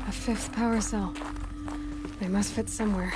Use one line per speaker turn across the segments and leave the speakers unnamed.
A fifth power cell. They must fit somewhere.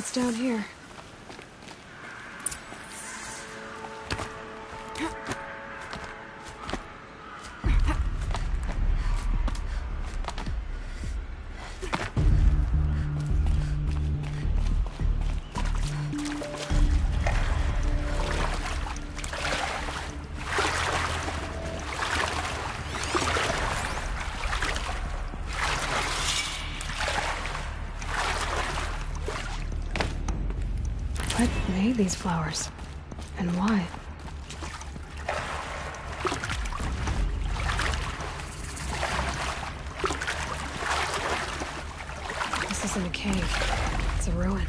what's down here. What made these flowers? And why? This isn't a cave. It's a ruin.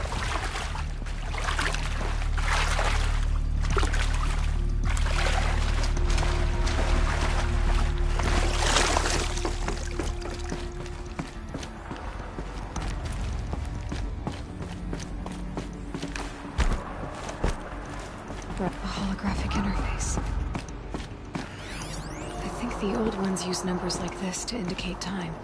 A holographic interface. I think the old ones use numbers like this to indicate time.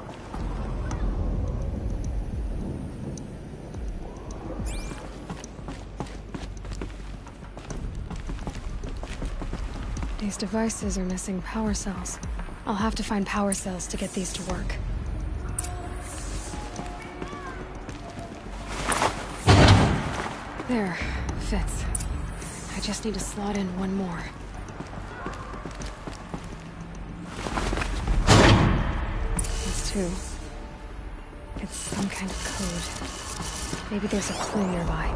These devices are missing power cells. I'll have to find power cells to get these to work. There, fits. I just need to slot in one more. That's two. It's some kind of code. Maybe there's a clue nearby.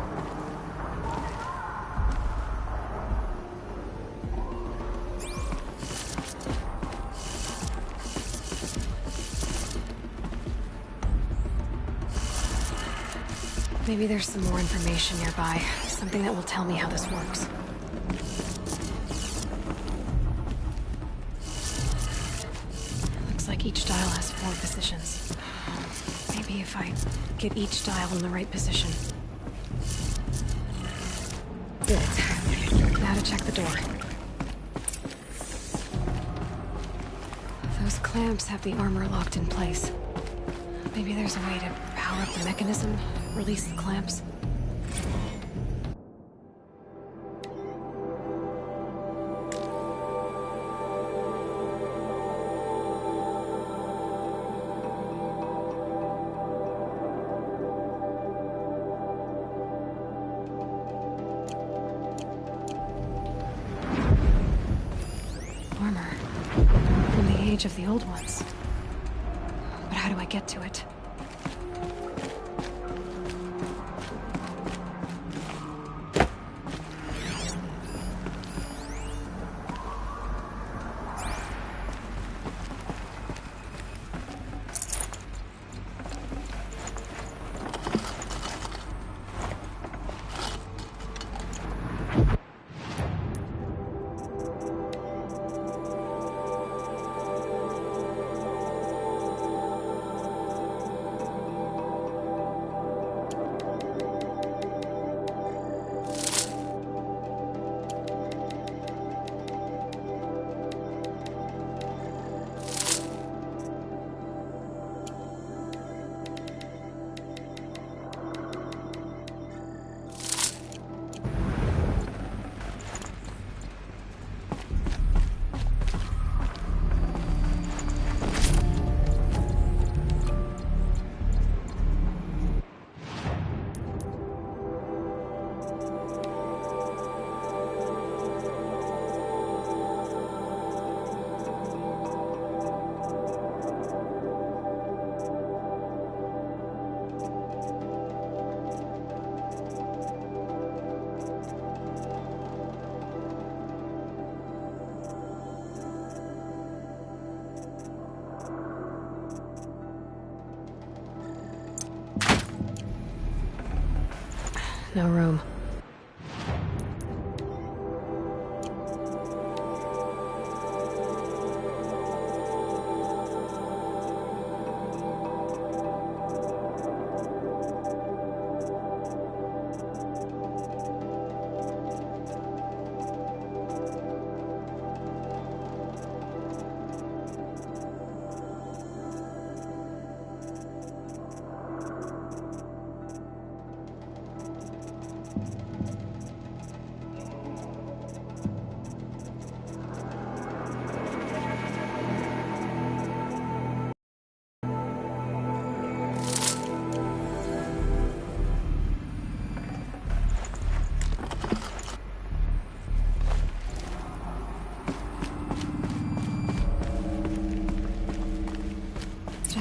Maybe there's some more information nearby. Something that will tell me how this works. Looks like each dial has 4 positions. Maybe if I get each dial in the right position. Good. Now to check the door. Those clamps have the armor locked in place. Maybe there's a way to power up the mechanism, release the clamps. Armor from the age of the old ones. But how do I get to it? No room.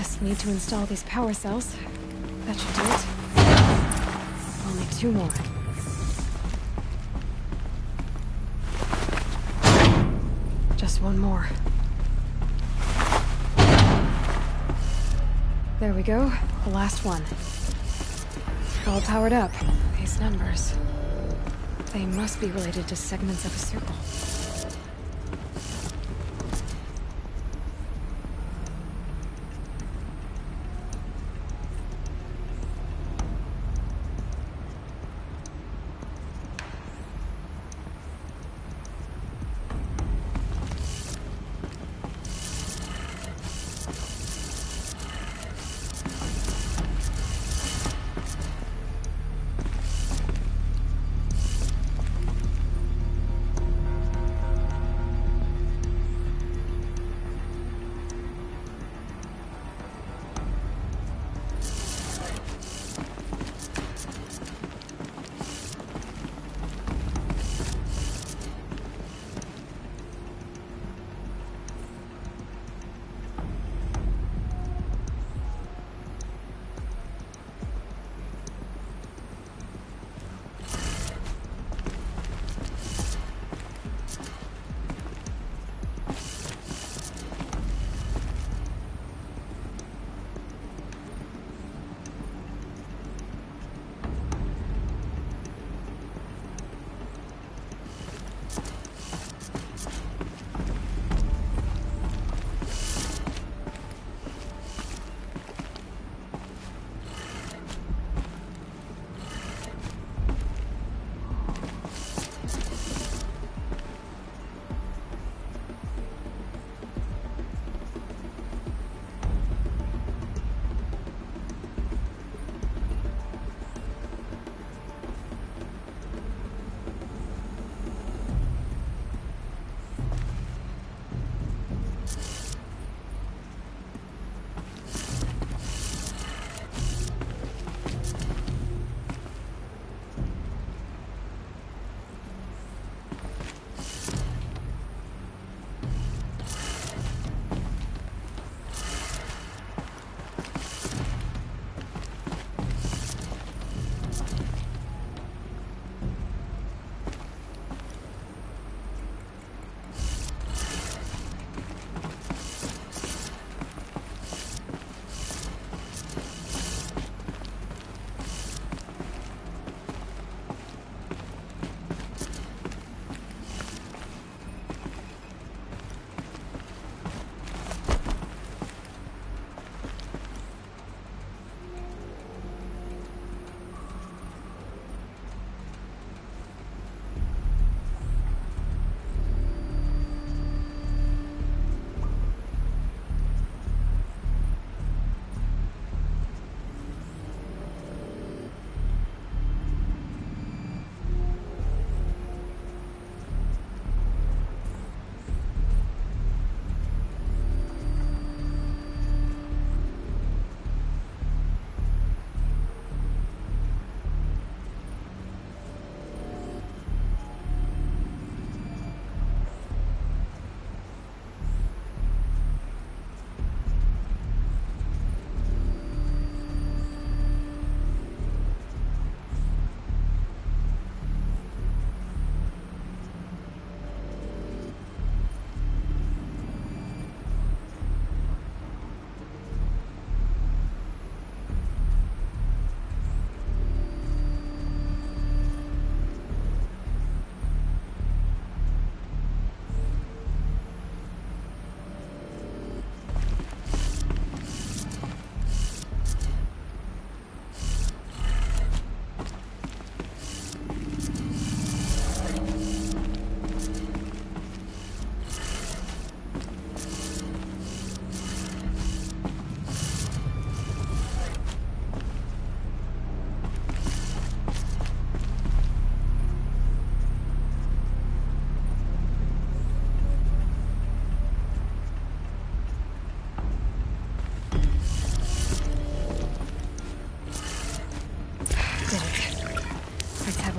Just need to install these power cells. That should do it. Only 2 more. Just 1 more. There we go. The last one. All powered up. These numbers. They must be related to segments of a circle.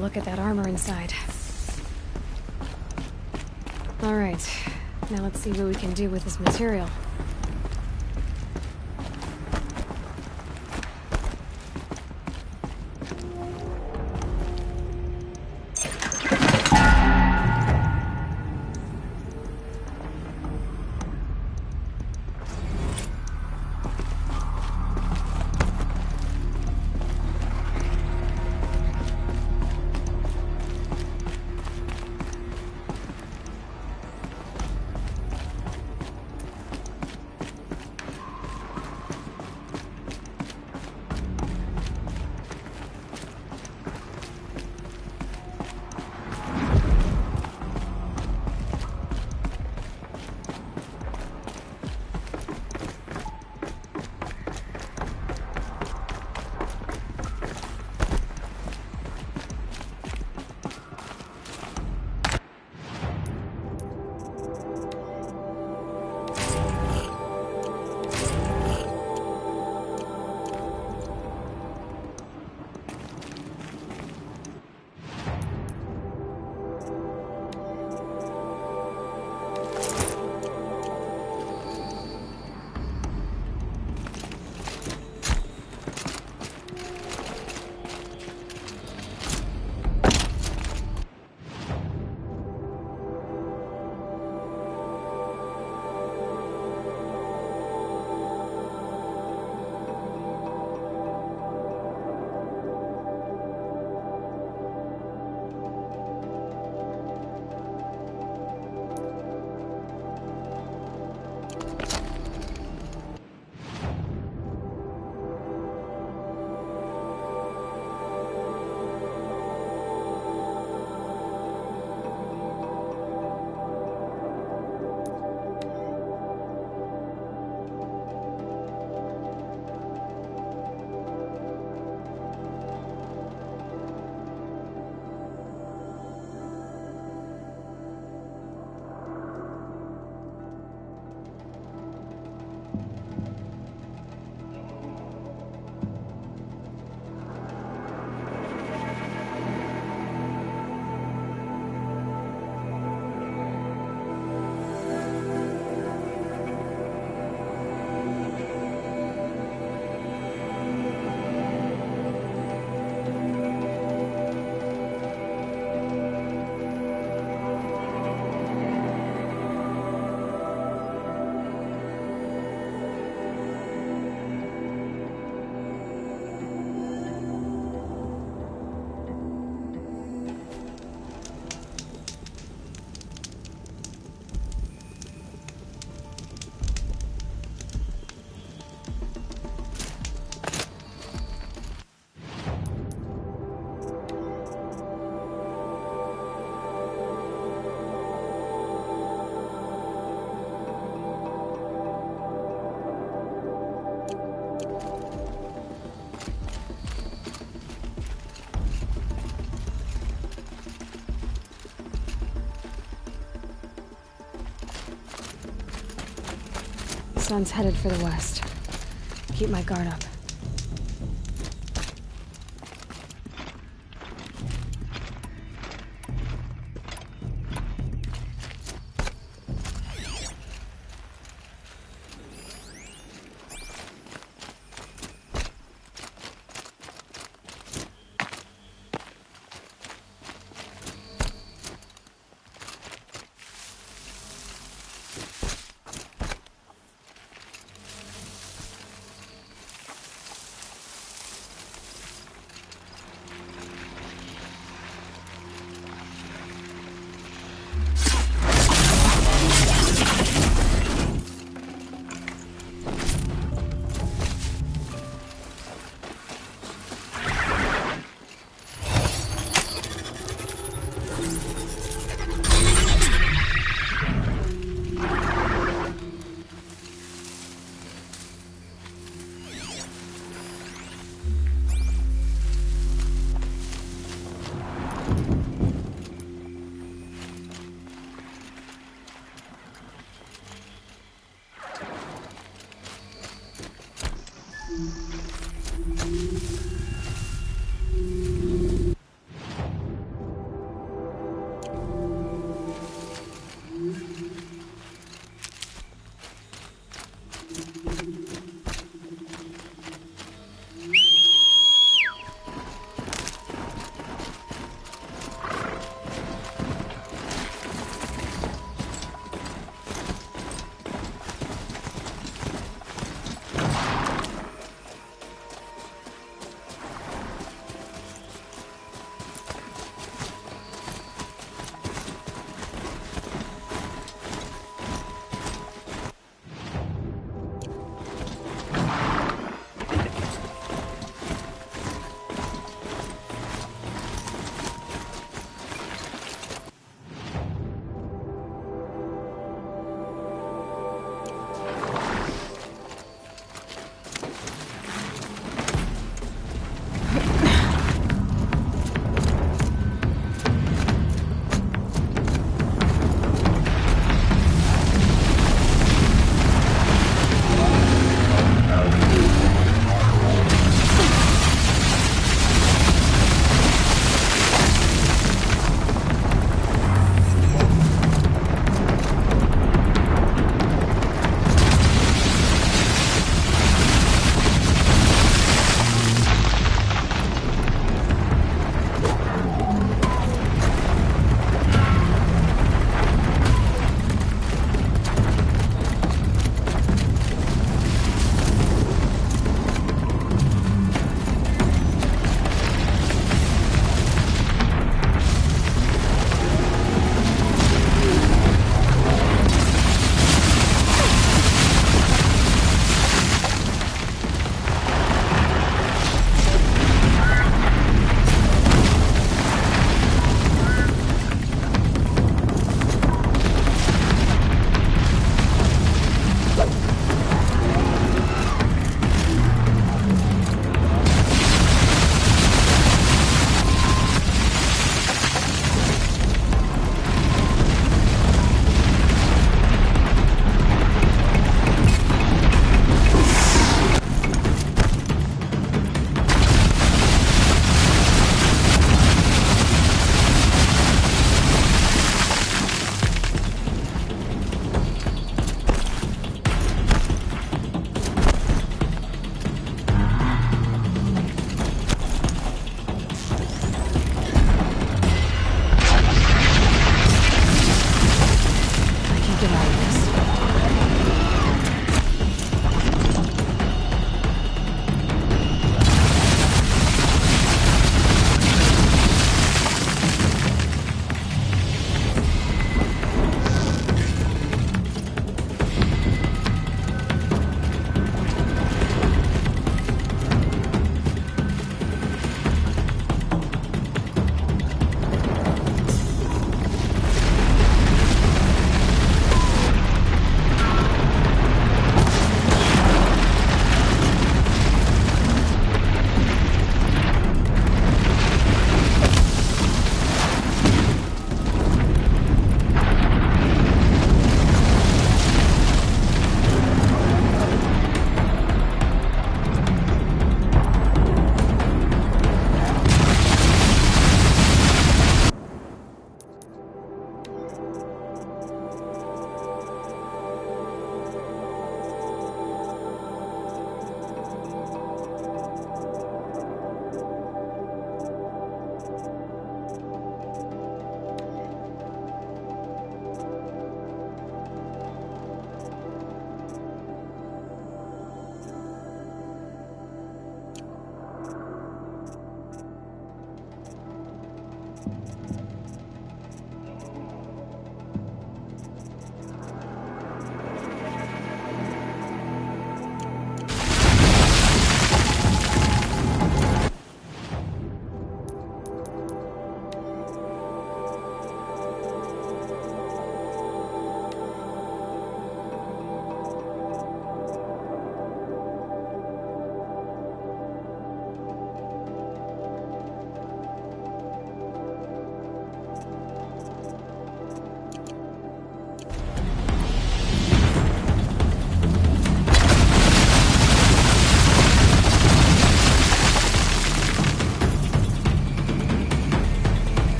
Look at that armor inside. Alright, now let's see what we can do with this material. Sun's headed for the west. Keep my guard up.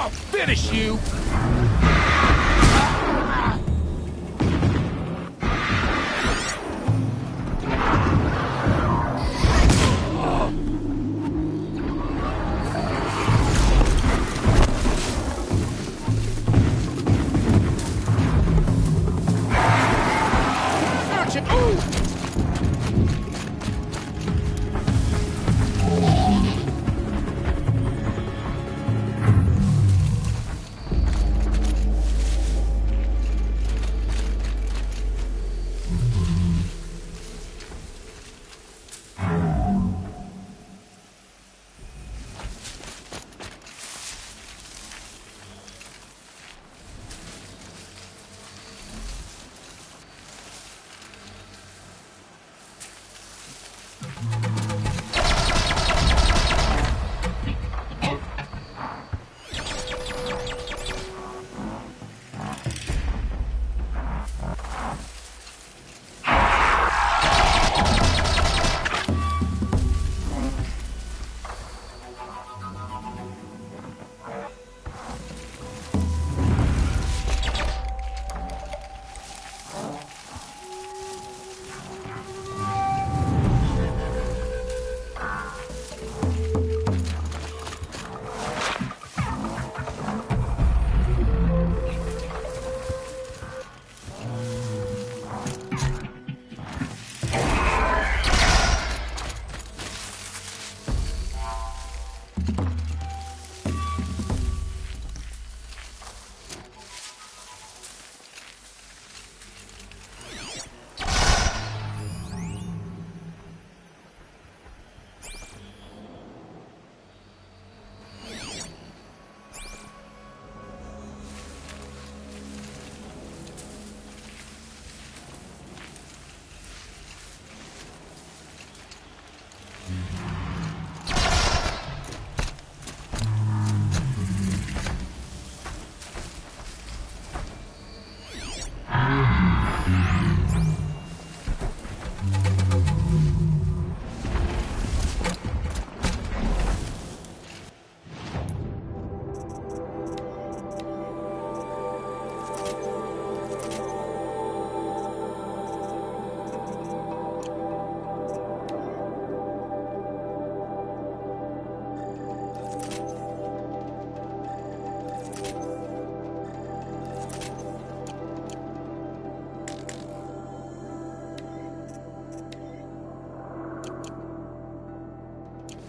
I'll finish you!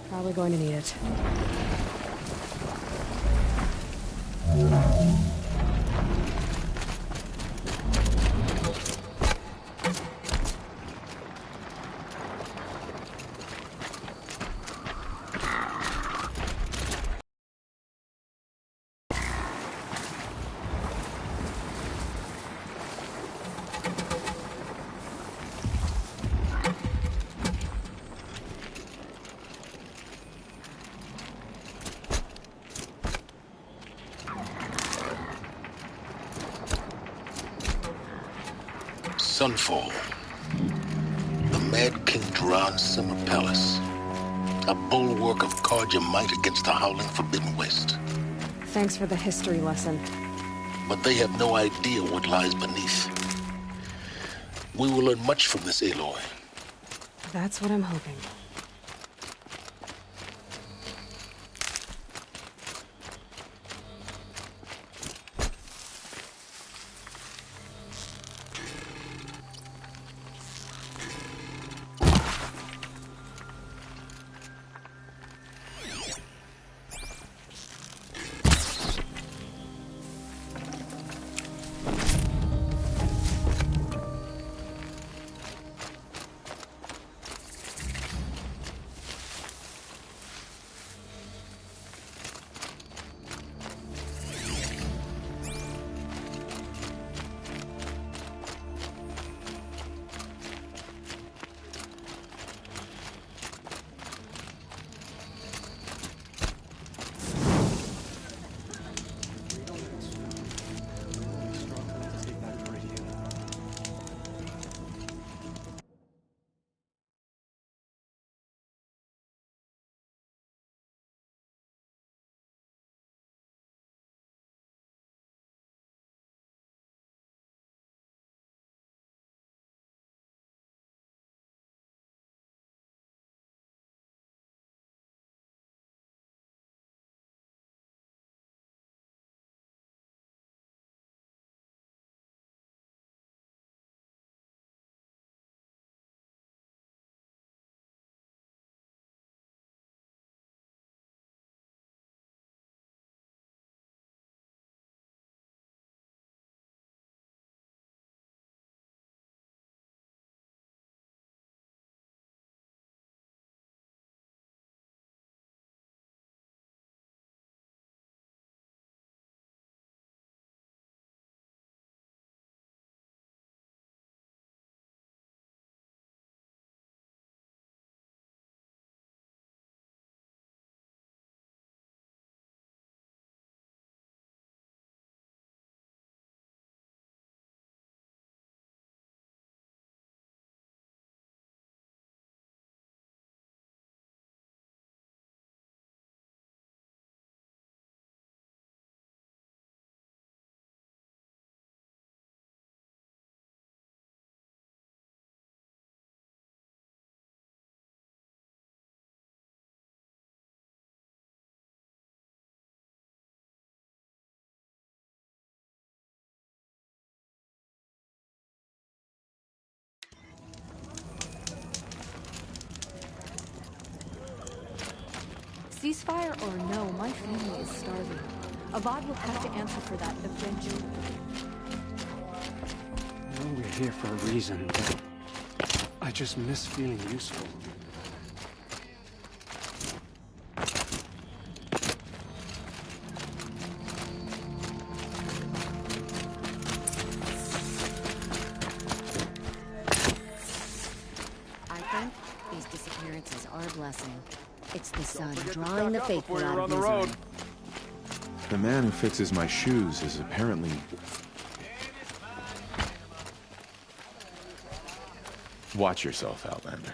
Probably going to need it.
Sunfall. The Mad King Duran Summer Palace. A bulwark of Carja might against the howling Forbidden West.
Thanks for the history lesson.
But they have no idea what lies beneath. We will learn much from this, Aloy.
That's what I'm hoping. Ceasefire or no, my family is starving. Avad will have to answer for that eventually.
I know we're here for a reason, but I just miss feeling useful.
I think these disappearances are a blessing. It's the sun drawing the faithful out of misery.
The man who fixes my shoes is apparently... Watch yourself, Outlander.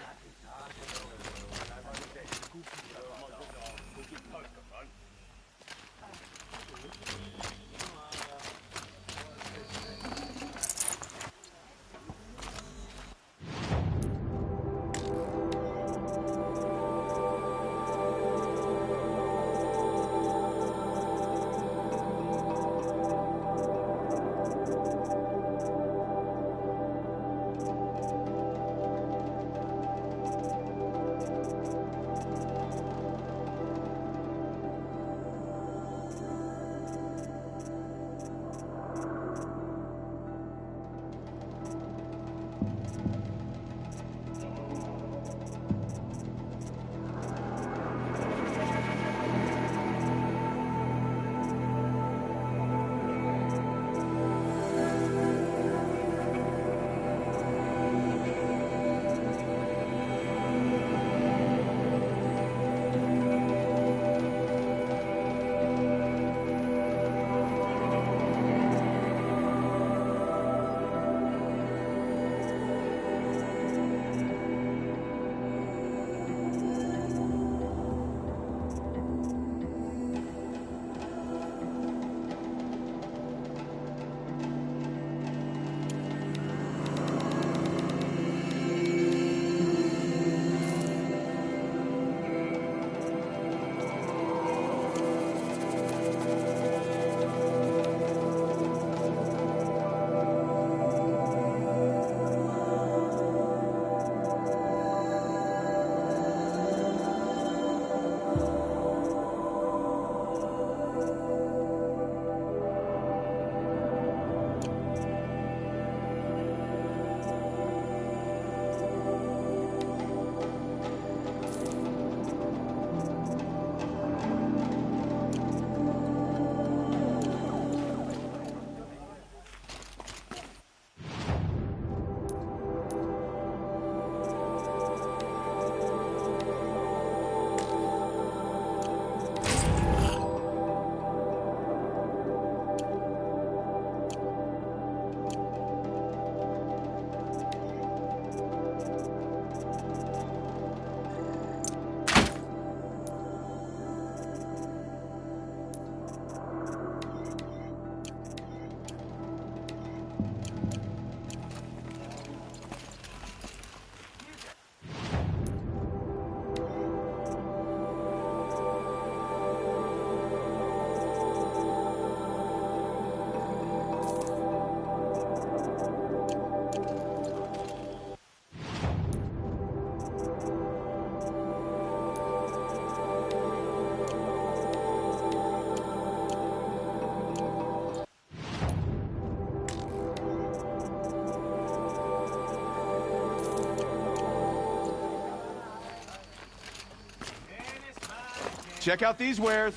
Check out these wares.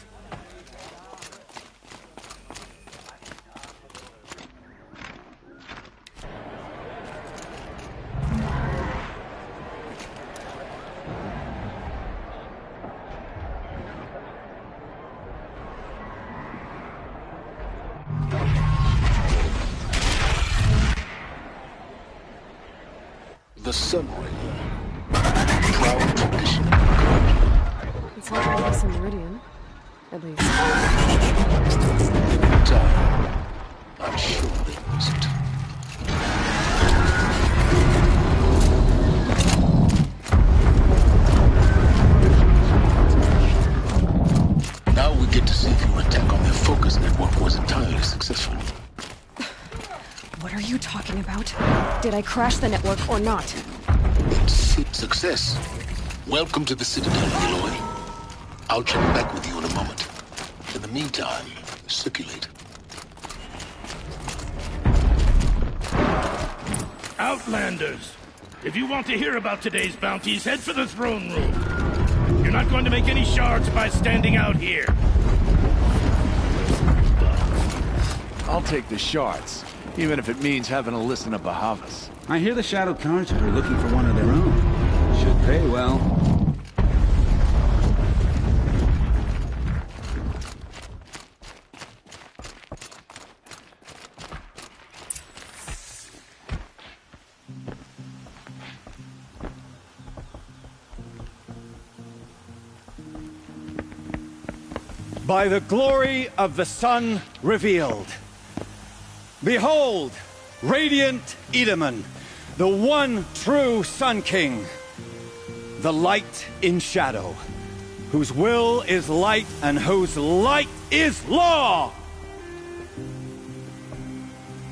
The Sun Ring. Proud tradition.
It's not really some Meridian. At least.
Time. I'm sure they use it. Now we get to see if your attack on their focus network was entirely successful.
What are you talking about? Did I crash the network or not?
It's success. Welcome to the Citadel, Aloy. I'll check back with you in a moment. In the meantime, circulate.
Outlanders! If you want to hear about today's bounties, head for the throne room. You're not going to make any shards by standing out here.
I'll take the shards, even if it means having to listen to Bahavas.
I hear the Shadow Cards are looking for one of their own. Should pay well.
By the glory of the sun revealed. Behold, radiant Edaman, the one true Sun King, the light in shadow, whose will is light and whose light is law!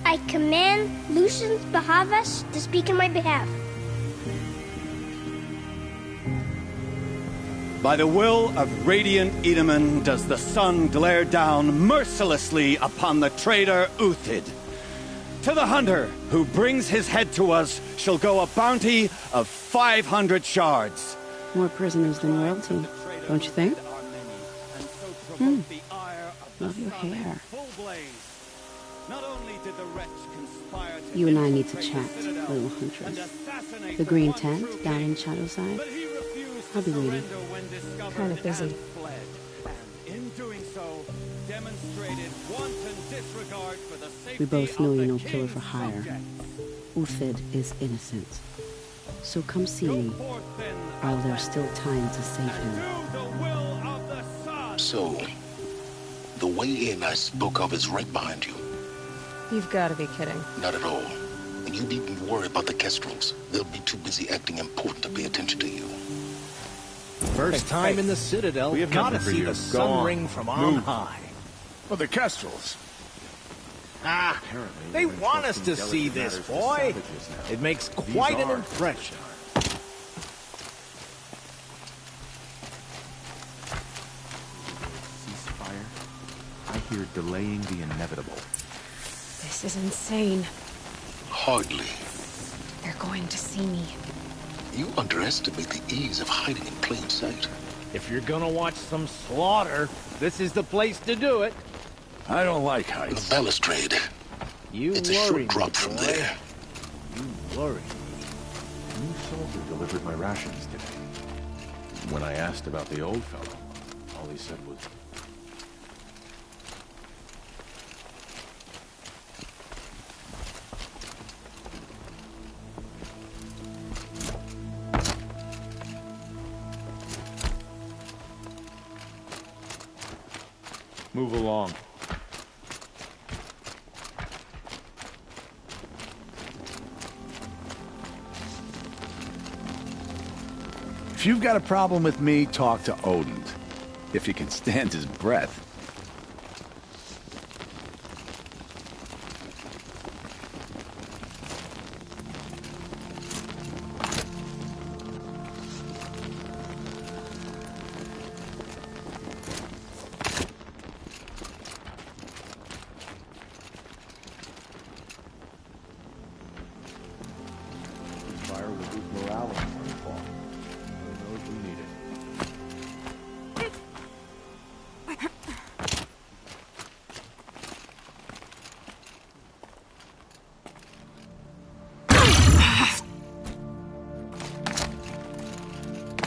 I command Lucius Bahavas to speak in my behalf.
By the will of radiant Edaman does the sun glare down mercilessly upon the traitor Uthid. To the hunter who brings his head to us shall go a bounty of 500 shards.
More prisoners than royalty, don't you think? Love your hair. You and I need to chat, little huntress. The green tent down in Shadowside? I'll be waiting.
Kind of busy.
We both know you're no killer for hire. Uthid is innocent. So come see me, while there's still time to save him.
So, the way in I spoke of is right behind you.
You've got to be kidding.
Not at all. And you needn't worry about the Kestrels. They'll be too busy acting important to pay attention to you.
First time in the Citadel,
We have
gotta
nothing for
see
you.
the
Go
sun
on.
ring from on
Move.
high.
Well, the Kestrels.
Ah,
Apparently,
they
we're
want us
entrusting
to see
delicate
this,
matters to
boy.
savages now.
It makes
These
quite an
are
impression.
Ceasefire? I hear delaying the inevitable.
This is insane.
Hardly.
They're going to see me.
You underestimate the ease of hiding in plain sight.
If you're gonna watch some slaughter, this is the place to do it.
I don't like
The
heights.
balustrade.
You
It's a
worry
short
me,
drop from
boy.
there.
You worry.
A new soldier delivered my rations today. When I asked about the old fellow, all he said was, move along.
If you've got a problem with me, talk to Odin. If you can stand his breath.
Fire will boost morale in Morningfall. Who knows we need it.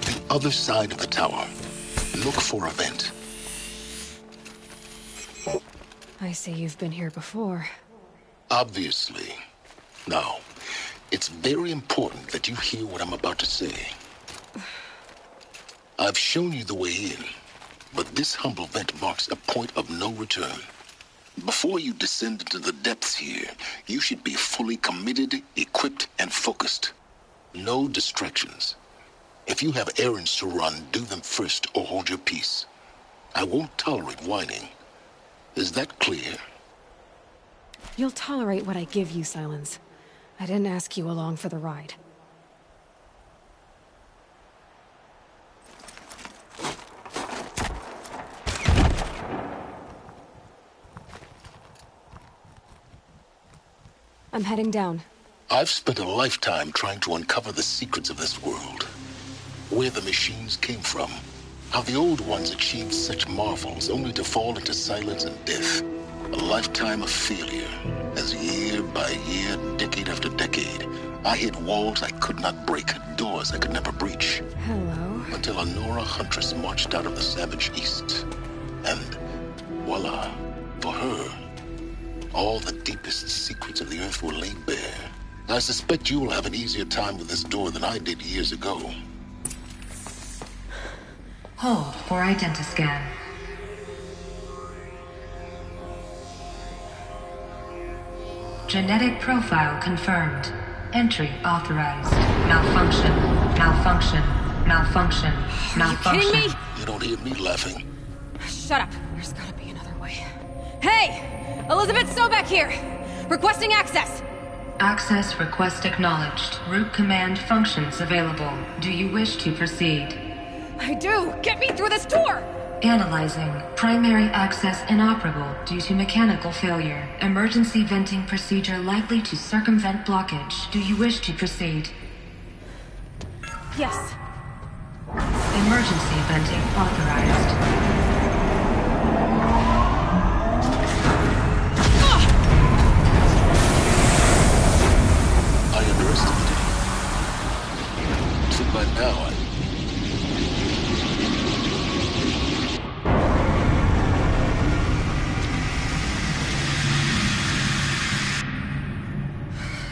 The other side of the tower. Look for a vent.
I see you've been here before.
Obviously. Now, it's very important that you hear what I'm about to say. I've shown you the way in, but this humble vent marks a point of no return. Before you descend into the depths here, you should be fully committed, equipped, and focused. No distractions. If you have errands to run, do them first or hold your peace. I won't tolerate whining. Is that clear?
You'll tolerate what I give you, Silence. I didn't ask you along for the ride. I'm heading down.
I've spent a lifetime trying to uncover the secrets of this world. Where the machines came from. How the old ones achieved such marvels only to fall into silence and death. A lifetime of failure. As year by year, decade after decade, I hit walls I could not break, doors I could never breach.
Hello.
Until a Nora huntress marched out of the savage east. And voila, for her, all the deepest secrets of the earth were laid bare. I suspect you will have an easier time with this door than I did years ago.
Hold for identiscan. Genetic profile confirmed. Entry authorized. Malfunction. Malfunction. Malfunction. Malfunction.
Are you kidding me?
You don't hear me laughing.
Shut up. There's gotta be another way. Hey! Elizabeth Sobek here! Requesting access!
Access request acknowledged. Root command functions available. Do you wish to proceed?
I do! Get me through this door!
Analyzing. Primary access inoperable due to mechanical failure. Emergency venting procedure likely to circumvent blockage. Do you wish to proceed?
Yes.
Emergency venting authorized.
I underestimated you. So by now,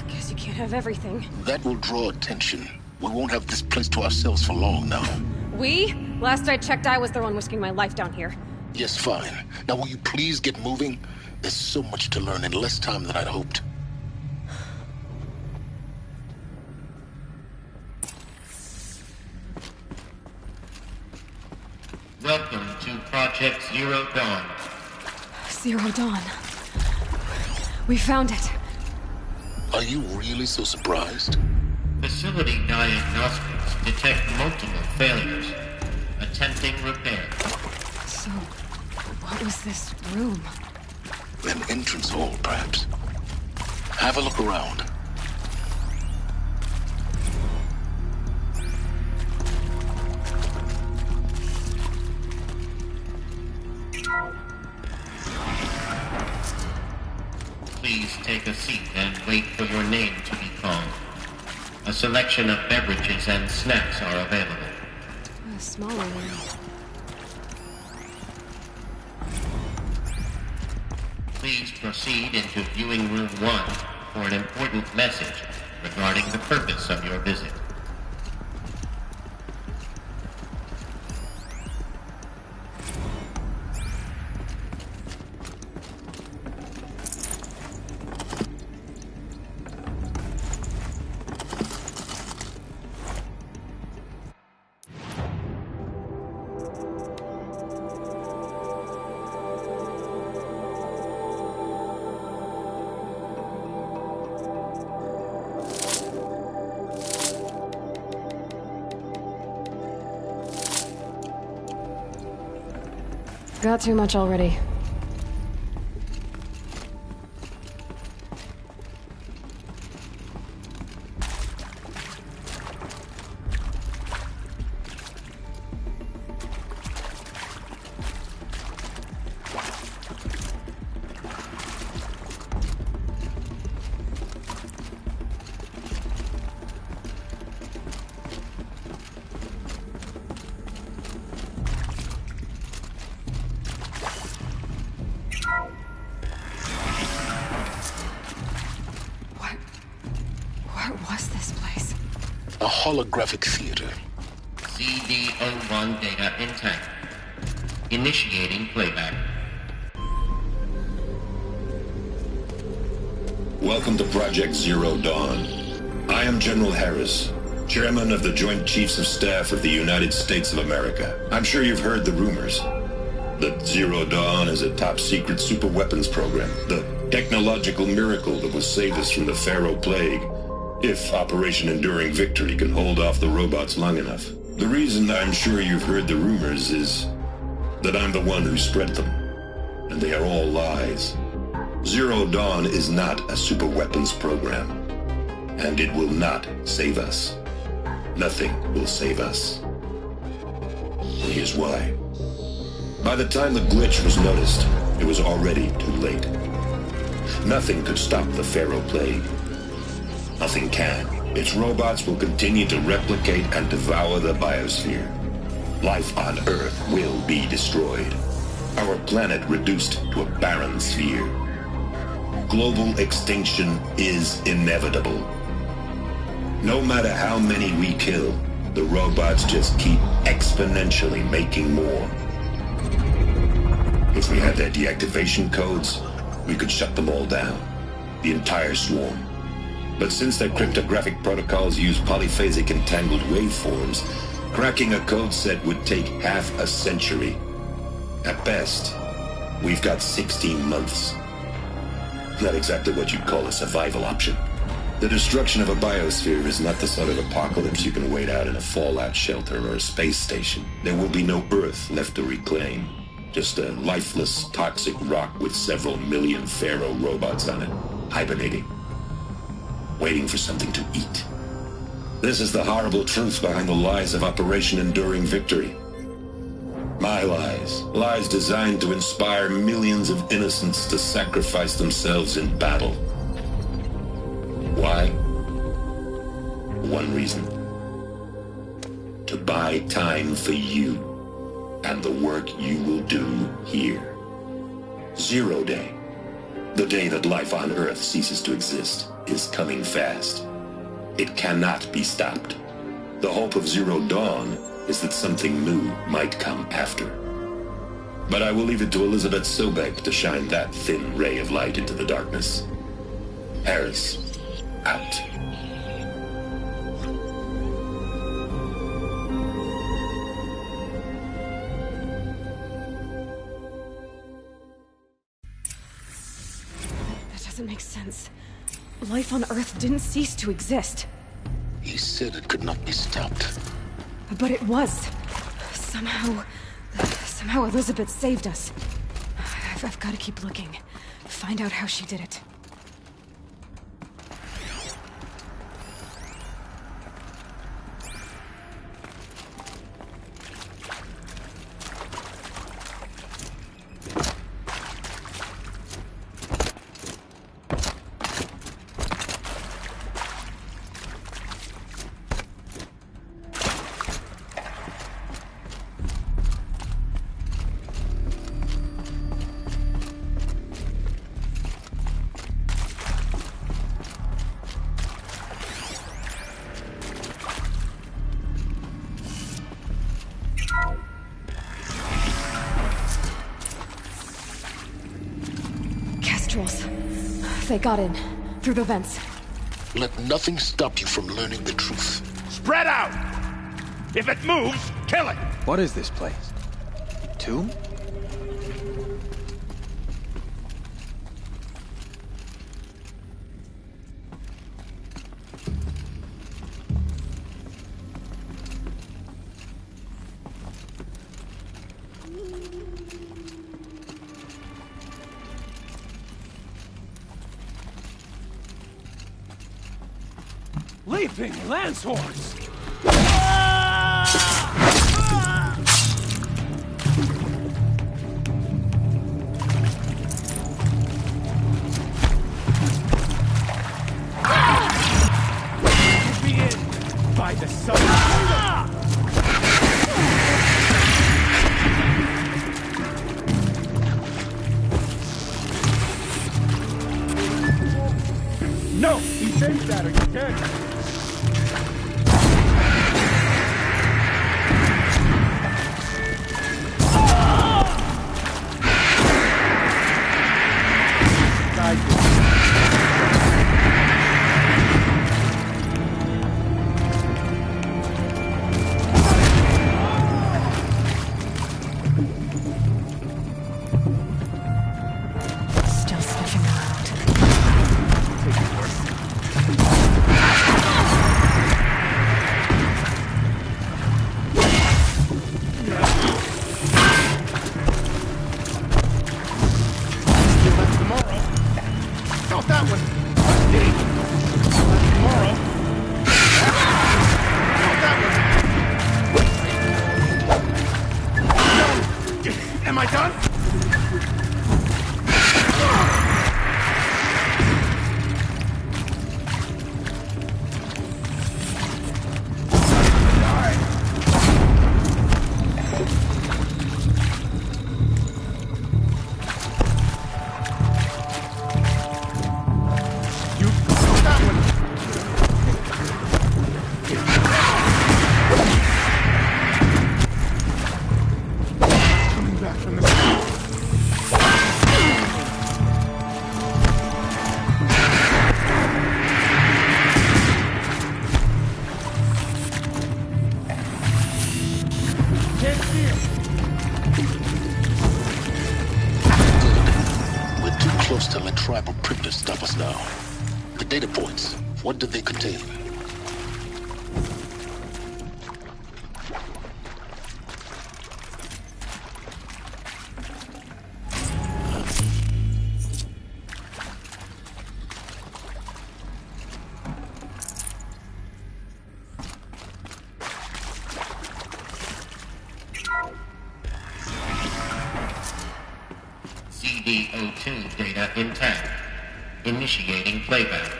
Guess you can't have everything.
that will draw attention. We won't have this place to ourselves for long now.
We? Last I checked, I was the one risking my life down here.
Yes, fine. Now will you please get moving? There's so much to learn in less time than I'd hoped.
Welcome to Project Zero Dawn.
Zero Dawn. We found it.
Are you really so surprised?
Facility diagnostics detect multiple failures. Attempting repair.
So, what was this room?
An entrance hall, perhaps. Have a look around.
Please take a seat and wait for your name to be called. A selection of beverages and snacks are available.
A smaller room.
Please proceed into viewing room 1 for an important message regarding the purpose of your visit.
Got too much already.
A holographic theater.
CD01 data intact. Initiating playback.
Welcome to Project Zero Dawn. I am General Harris, Chairman of the Joint Chiefs of Staff of the United States of America. I'm sure you've heard the rumors that Zero Dawn is a top-secret superweapons program, the technological miracle that will save us from the Pharaoh Plague, if Operation Enduring Victory can hold off the robots long enough. The reason I'm sure you've heard the rumors is that I'm the one who spread them, and they are all lies. Zero Dawn is not a superweapons program, and it will not save us. Nothing will save us. Here's why. By the time the glitch was noticed, it was already too late. Nothing could stop the Pharaoh Plague. Nothing can. Its robots will continue to replicate and devour the biosphere. Life on Earth will be destroyed. Our planet reduced to a barren sphere. Global extinction is inevitable. No matter how many we kill, the robots just keep exponentially making more. If we had their deactivation codes, we could shut them all down. The entire swarm. But since their cryptographic protocols use polyphasic entangled waveforms, cracking a code set would take half a century. At best, we've got 16 months. Not exactly what you'd call a survival option. The destruction of a biosphere is not the sort of apocalypse you can wait out in a fallout shelter or a space station. There will be no Earth left to reclaim. Just a lifeless, toxic rock with several million Pharaoh robots on it, hibernating. Waiting for something to eat. This is the horrible truth behind the lies of Operation Enduring Victory. My lies. Lies designed to inspire millions of innocents to sacrifice themselves in battle. Why? One reason. To buy time for you and the work you will do here. Zero Day. The day that life on Earth ceases to exist is coming fast. It cannot be stopped. The hope of Zero Dawn is that something new might come after. But I will leave it to Elizabeth Sobek to shine that thin ray of light into the darkness. Harris, out.
That doesn't make sense. Life on Earth didn't cease to exist.
He said it could not be stopped.
But it was. Somehow Elizabeth saved us. I've got to keep looking. Find out how she did it. They got in, through the vents.
Let nothing stop you from learning the truth.
Spread out! If it moves, kill it!
What is this place? Tomb? Leaping lance horns! Be in by the sun. No! Evade that or you're dead!
Still sniffing around.
use to let tribal primitives stop us now. The data points, what do they contain?
CD02 data intact. Initiating playback.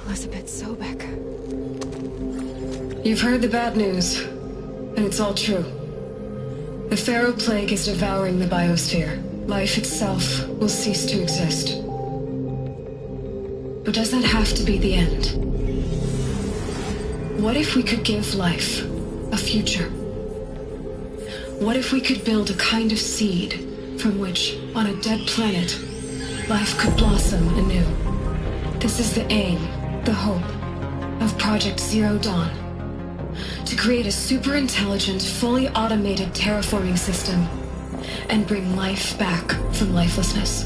Elizabeth Sobek.
You've heard the bad news, and it's all true. The Pharaoh Plague is devouring the biosphere. Life itself will cease to exist. But does that have to be the end? What if we could give life a future? What if we could build a kind of seed from which, on a dead planet, life could blossom anew? This is the aim, the hope, of Project Zero Dawn. To create a super-intelligent, fully automated terraforming system and bring life back from lifelessness.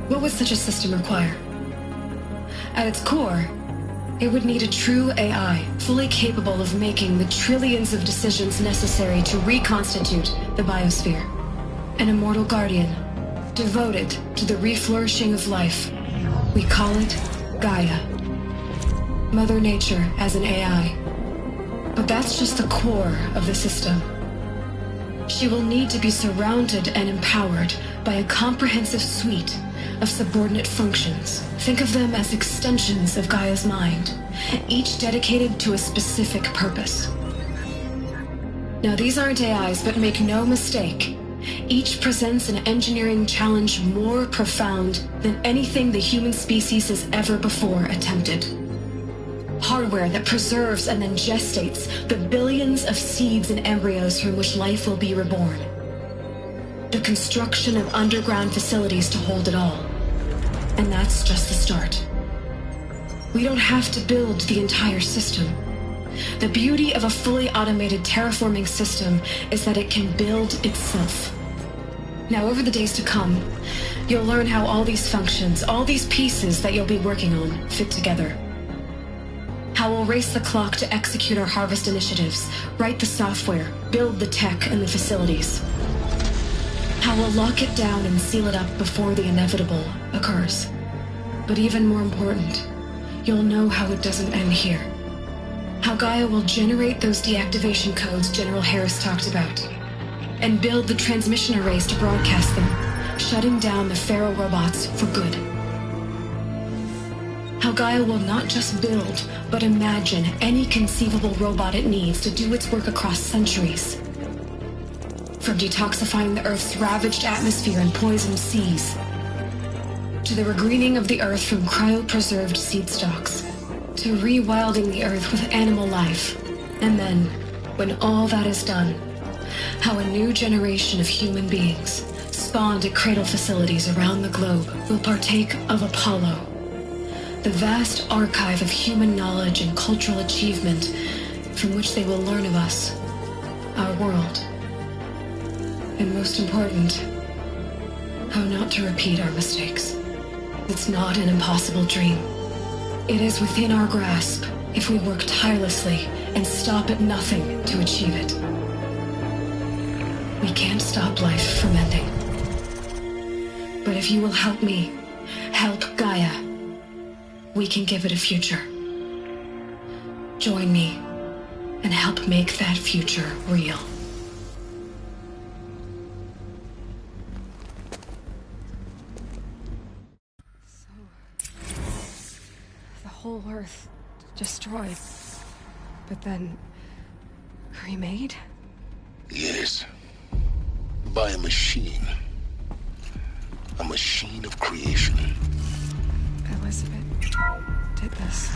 What would such a system require? At its core, it would need a true AI, fully capable of making the trillions of decisions necessary to reconstitute the biosphere. An immortal guardian, devoted to the reflourishing of life. We call it Gaia. Mother Nature as an AI. But that's just the core of the system. She will need to be surrounded and empowered by a comprehensive suite of subordinate functions. Think of them as extensions of Gaia's mind, each dedicated to a specific purpose. Now, these aren't AIs, but make no mistake, each presents an engineering challenge more profound than anything the human species has ever before attempted. Hardware that preserves and then gestates the billions of seeds and embryos from which life will be reborn. The construction of underground facilities to hold it all. And that's just the start. We don't have to build the entire system. The beauty of a fully automated terraforming system is that it can build itself. Now, over the days to come, you'll learn how all these functions, all these pieces that you'll be working on, fit together. How we'll race the clock to execute our harvest initiatives, write the software, build the tech and the facilities. How we'll lock it down and seal it up before the inevitable occurs. But even more important, you'll know how it doesn't end here. How Gaia will generate those deactivation codes General Harris talked about, and build the transmission arrays to broadcast them, shutting down the Pharaoh robots for good. How Gaia will not just build, but imagine any conceivable robot it needs to do its work across centuries. From detoxifying the Earth's ravaged atmosphere and poisoned seas, to the regreening of the Earth from cryopreserved seed stalks, to rewilding the Earth with animal life. And then, when all that is done, how a new generation of human beings, spawned at cradle facilities around the globe, will partake of Apollo, the vast archive of human knowledge and cultural achievement from which they will learn of us, our world. And most important, how not to repeat our mistakes. It's not an impossible dream. It is within our grasp if we work tirelessly and stop at nothing to achieve it. We can't stop life from ending. But if you will help me, help Gaia, we can give it a future. Join me and help make that future real.
The whole Earth destroyed, but then remade?
Yes. By a machine. A machine of creation.
Elizabeth did this.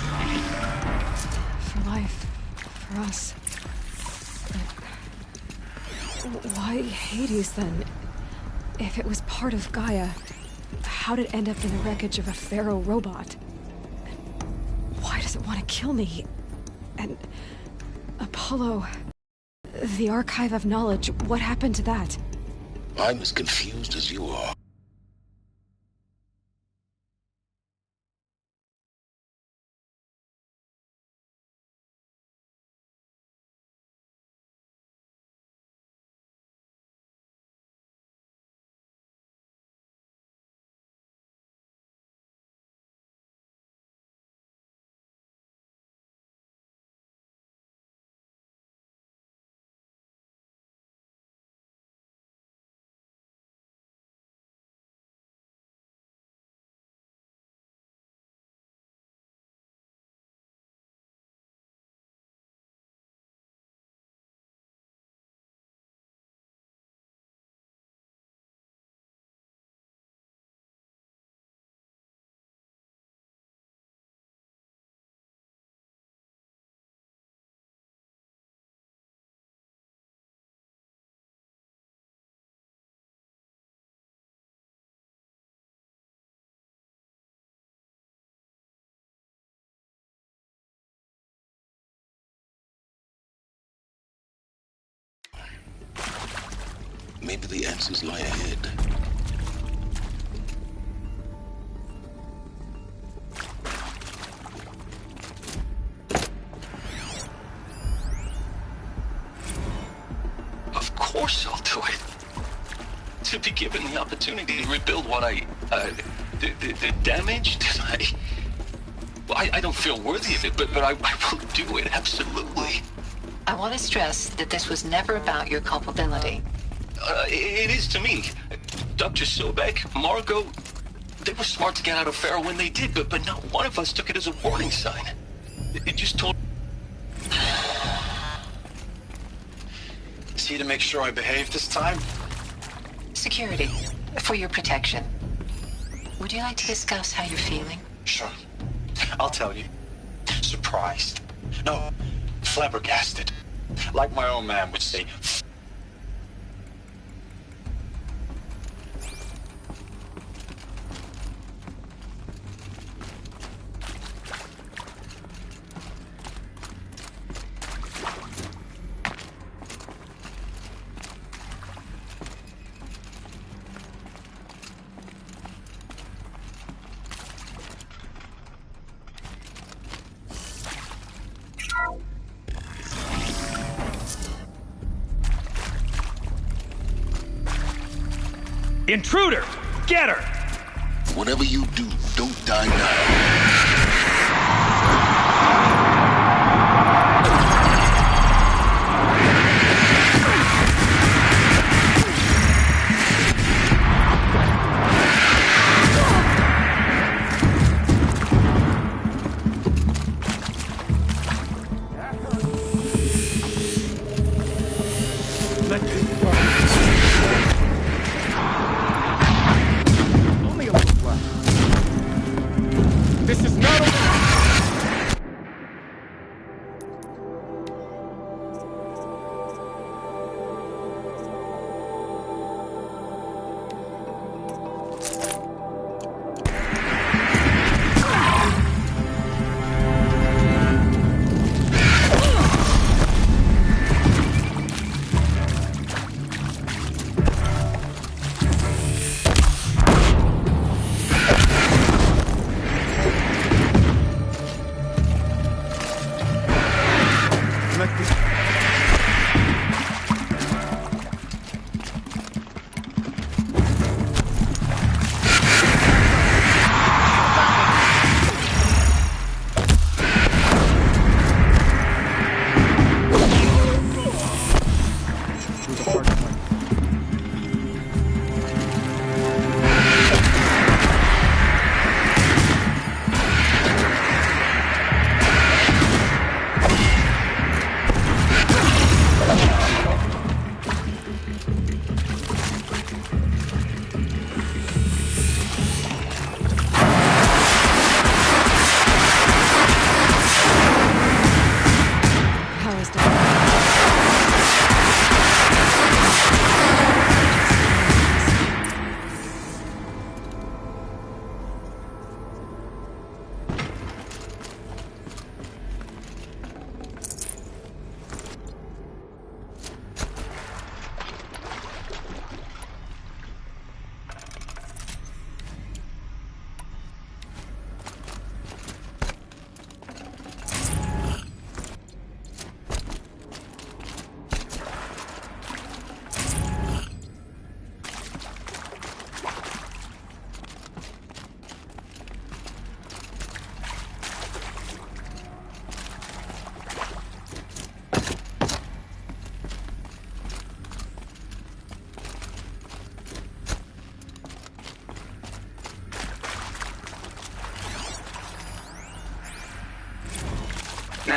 For life. For us. But why Hades, then? If it was part of Gaia, how'd it end up in the wreckage of a Pharaoh robot? Why does it want to kill me? And Apollo... the Archive of Knowledge, what happened to that?
I'm as confused as you are. Maybe the answers lie ahead. Of course I'll do it. To be given the opportunity to rebuild what the damage that I don't feel worthy of it, but I will do it, absolutely.
I want to stress that this was never about your culpability.
It is to me. Dr. Sobek, Margot, they were smart to get out of Pharaoh when they did, but not one of us took it as a warning sign. It just told...
Is he to make sure I behave this time?
Security, for your protection. Would you like to discuss how you're feeling?
Sure. I'll tell you. Surprised. No, flabbergasted. Like my own man would say.
Intruder! Get her!
Whatever you do, don't die now.
This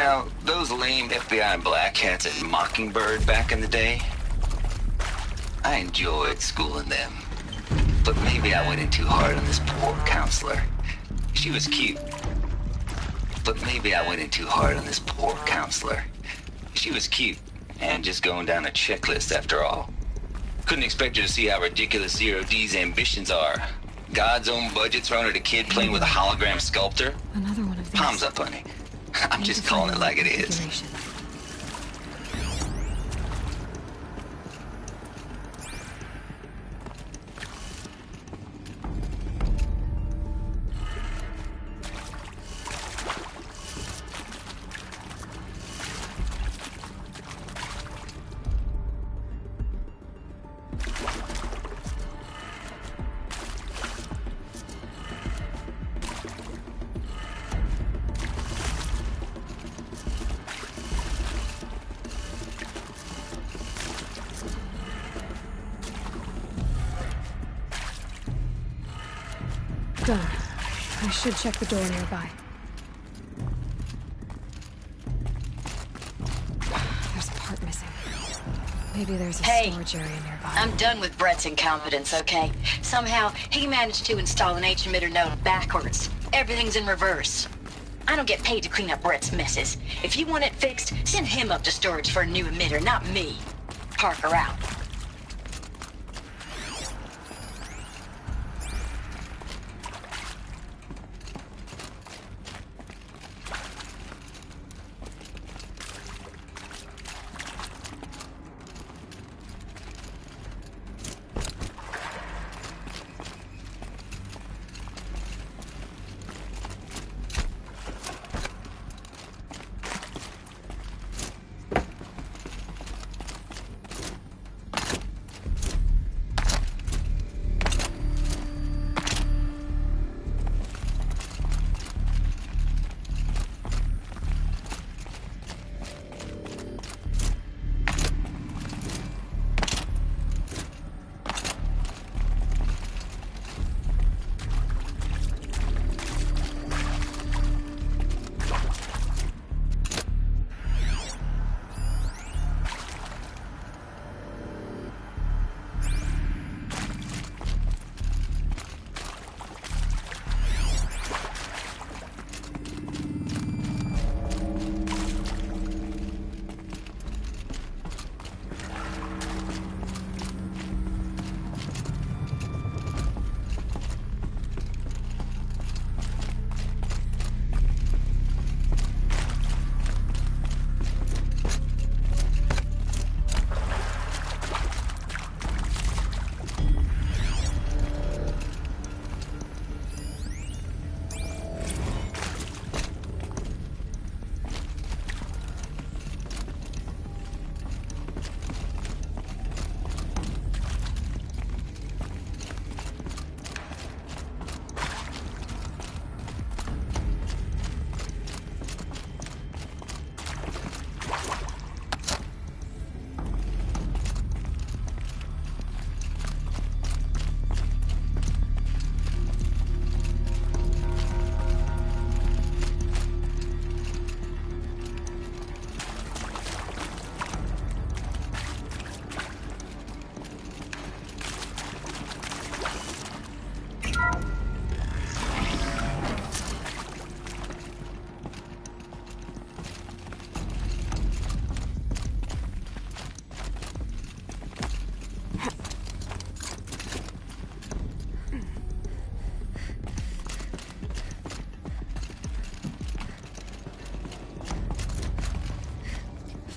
Now, those lame FBI black hats at Mockingbird back in the day, I enjoyed schooling them. But maybe I went in too hard on this poor counselor. She was cute. But maybe I went in too hard on this poor counselor. She was cute, and just going down a checklist after all. Couldn't expect her to see how ridiculous Zero D's ambitions are. God's own budget thrown at a kid playing with a hologram sculptor?
Another one of these.
Palms up, honey. I'm just calling it like it is.
Done. I should check the door nearby. There's a part missing. Maybe there's a storage area nearby.
I'm done with Brett's incompetence, okay? Somehow, he managed to install an H-emitter node backwards. Everything's in reverse. I don't get paid to clean up Brett's messes. If you want it fixed, send him up to storage for a new emitter, not me. Parker out.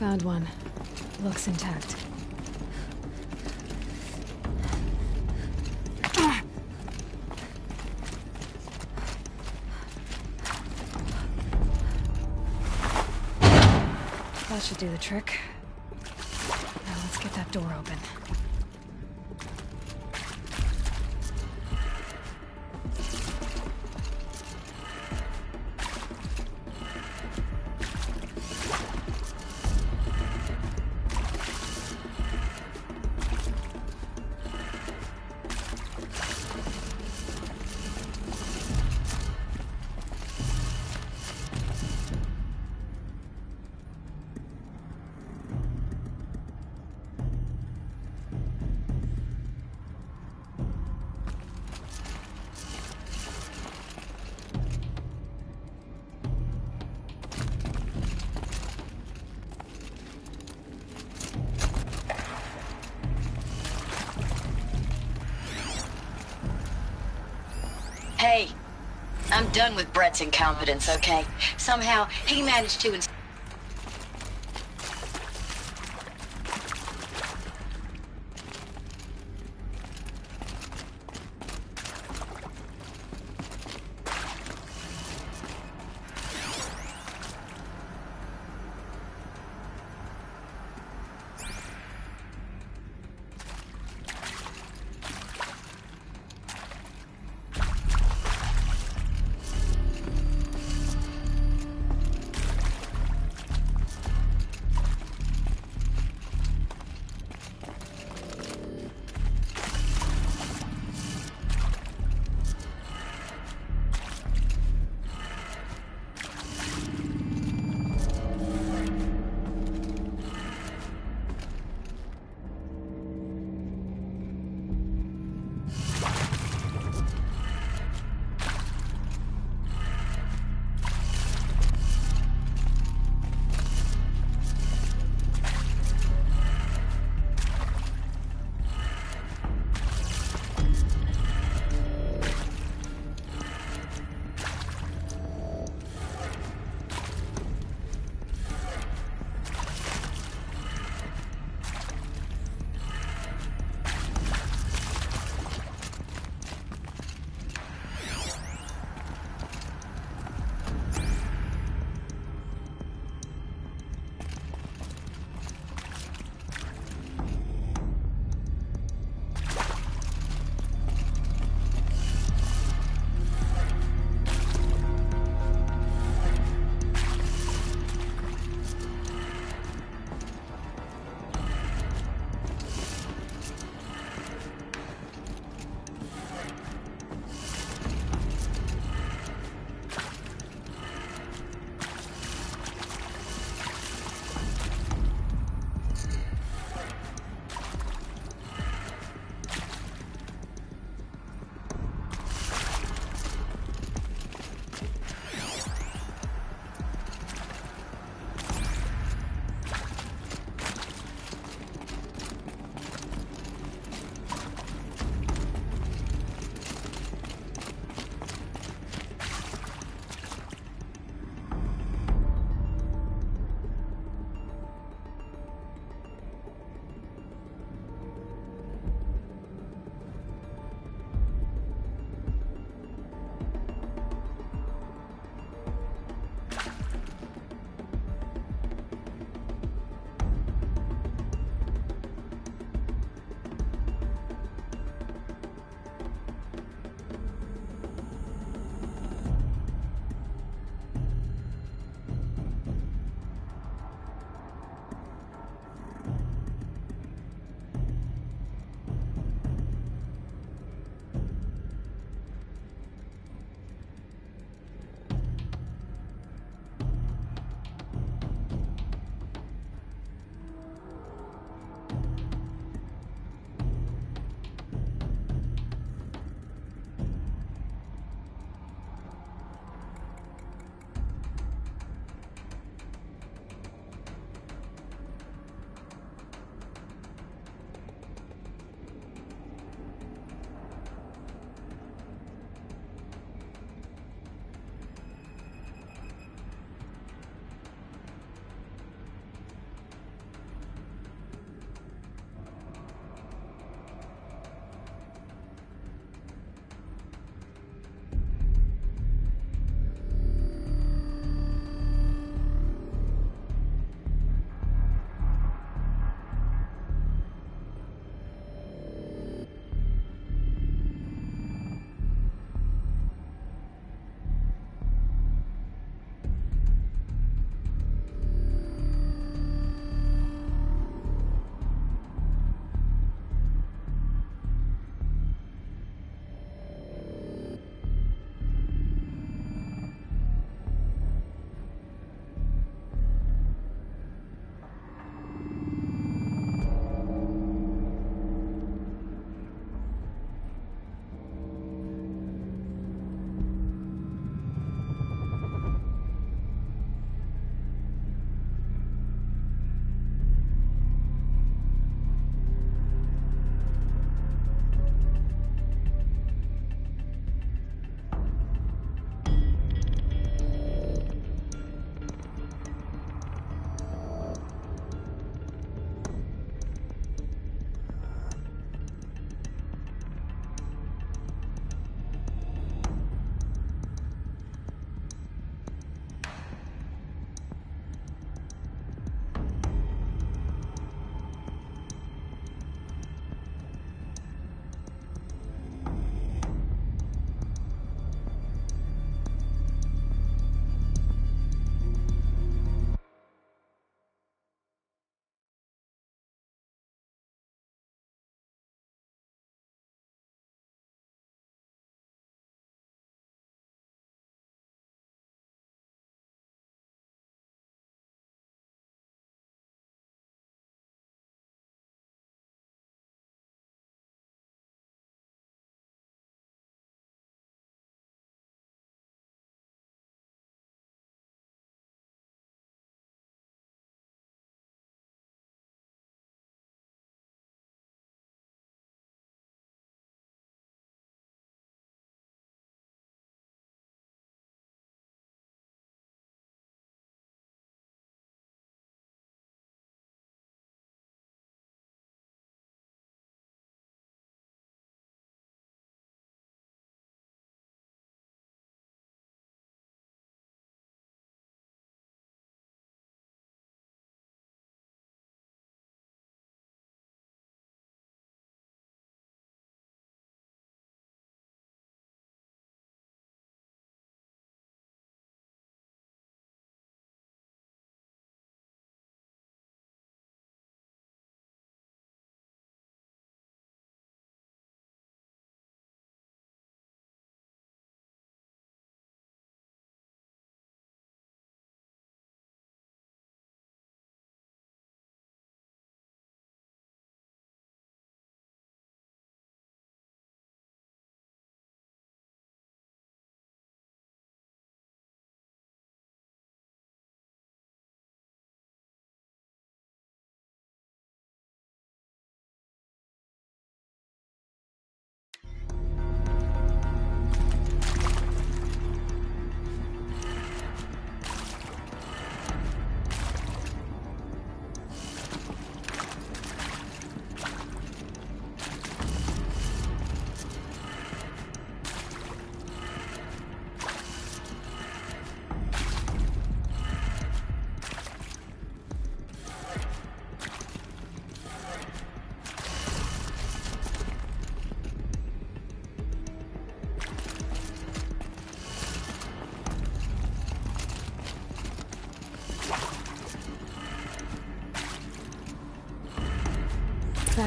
Found one. Looks intact. That should do the trick. Now let's get that door open.
Hey, I'm done with Brett's incompetence, okay? Somehow, he managed to...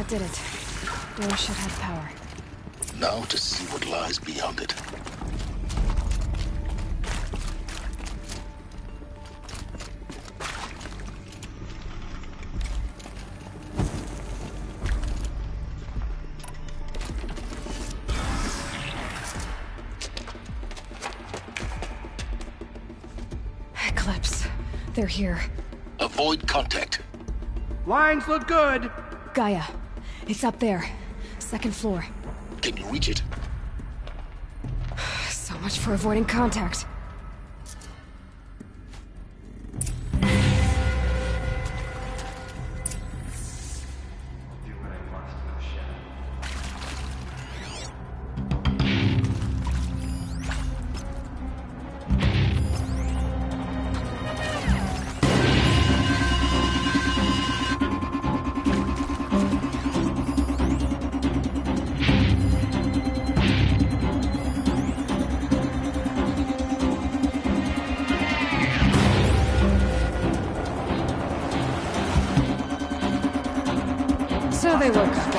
That did it. Door should have power.
Now to see what lies beyond it.
Eclipse. They're here.
Avoid contact.
Lines look good.
Gaia. It's up there. Second floor.
Can you reach it?
So much for avoiding contact. So they woke up.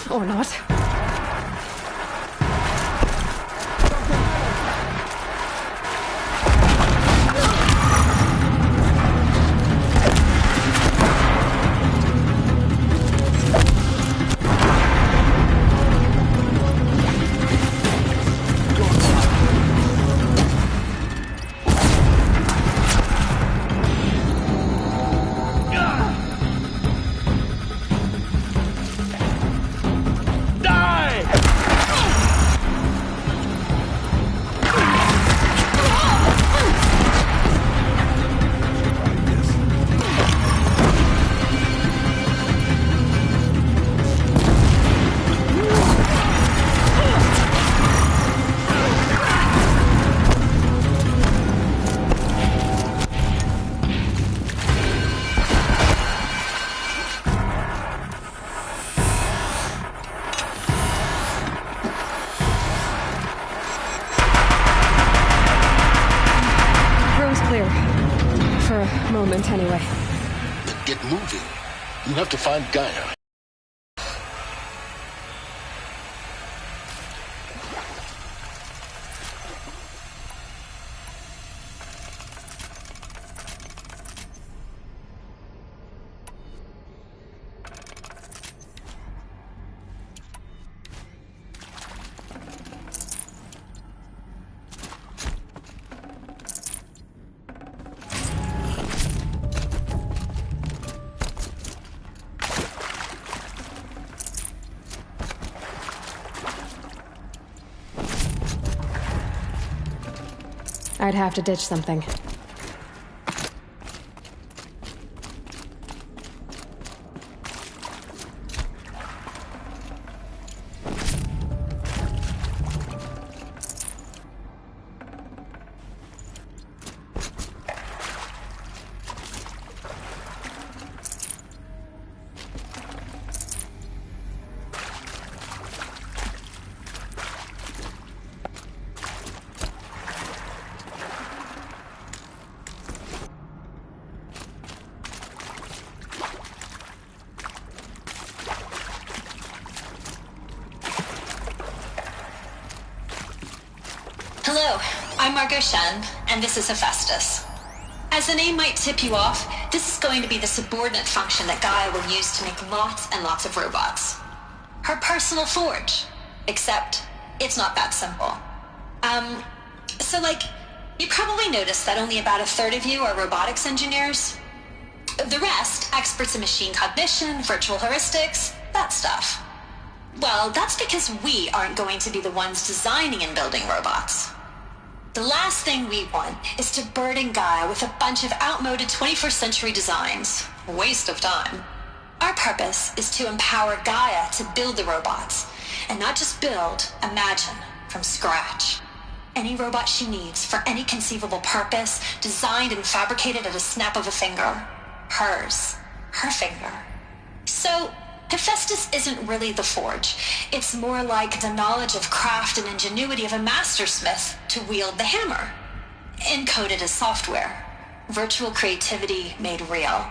Or not. moment, anyway.
Then get moving. You have to find Gaia.
I'd have to ditch something.
Hello, I'm Margot Shen, and this is Hephaestus. As the name might tip you off, this is going to be the subordinate function that Gaia will use to make lots and lots of robots. Her personal forge. Except, it's not that simple. You probably noticed that only about a third of you are robotics engineers. The rest, experts in machine cognition, virtual heuristics, that stuff. Well, that's because we aren't going to be the ones designing and building robots. The last thing we want is to burden Gaia with a bunch of outmoded 21st century designs. Waste of time. Our purpose is to empower Gaia to build the robots, and not just build, imagine, from scratch. Any robot she needs for any conceivable purpose, designed and fabricated at a snap of a finger. Hers. Her finger. So, Hephaestus isn't really the forge. It's more like the knowledge of craft and ingenuity of a mastersmith to wield the hammer. Encoded as software. Virtual creativity made real.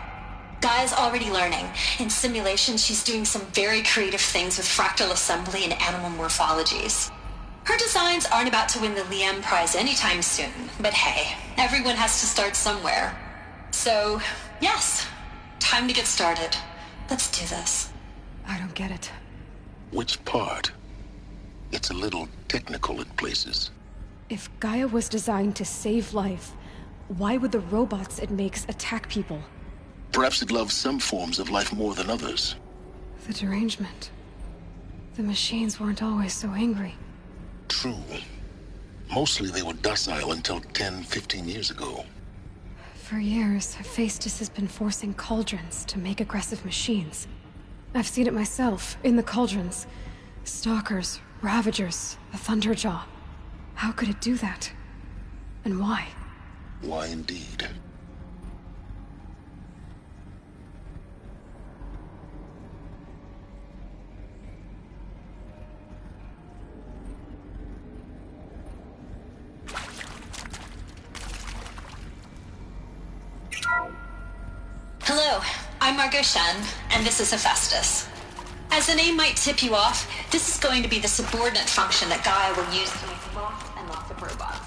Gaia's already learning. In simulation, she's doing some very creative things with fractal assembly and animal morphologies. Her designs aren't about to win the Liam Prize anytime soon, but hey, everyone has to start somewhere. So, yes, time to get started. Let's do this.
I don't get it.
Which part? It's a little technical in places.
If Gaia was designed to save life, why would the robots it makes attack people?
Perhaps it loves some forms of life more than others.
The derangement. The machines weren't always so angry.
True. Mostly they were docile until 10, 15 years ago.
For years, Hephaestus has been forcing cauldrons to make aggressive machines. I've seen it myself, in the cauldrons. Stalkers, Ravagers, the Thunderjaw. How could it do that? And why?
Why indeed?
Hello, I'm Margot Shen, and this is Hephaestus. As the name might tip you off, this is going to be the subordinate function that Gaia will use to make lots and lots of robots.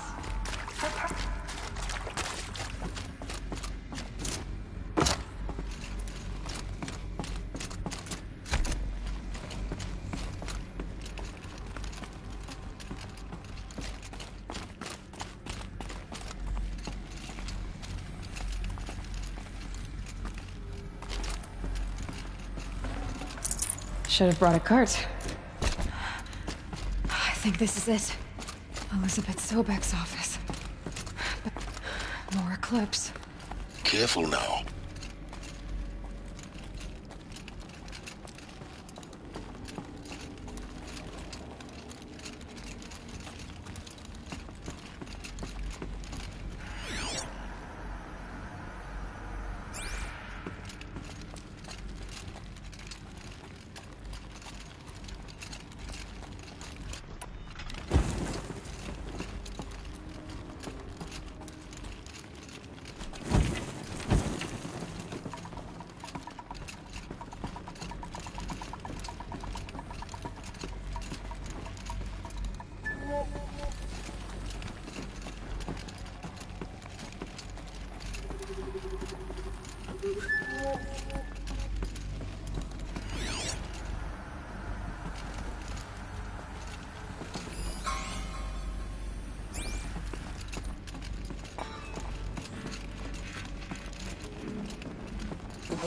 Should have brought a cart. I think this is it. Elizabeth Sobek's office. But more Eclipse.
Careful now.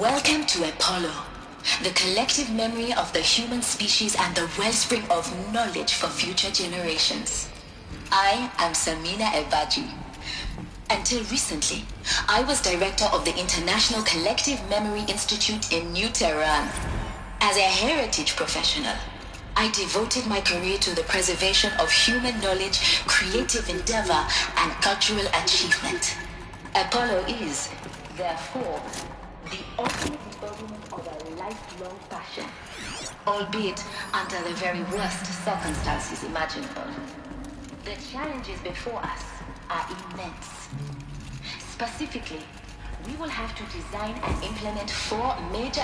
Welcome to Apollo, the collective memory of the human species and the wellspring of knowledge for future generations. I am Samina Ebaji. Until recently, I was director of the International Collective Memory Institute in New Tehran. As a heritage professional, I devoted my career to the preservation of human knowledge, creative endeavor, and cultural achievement. Apollo is, therefore, the ultimate embodiment of a lifelong passion, albeit under the very worst circumstances imaginable. The challenges before us are immense. Specifically, we will have to design and implement 4 major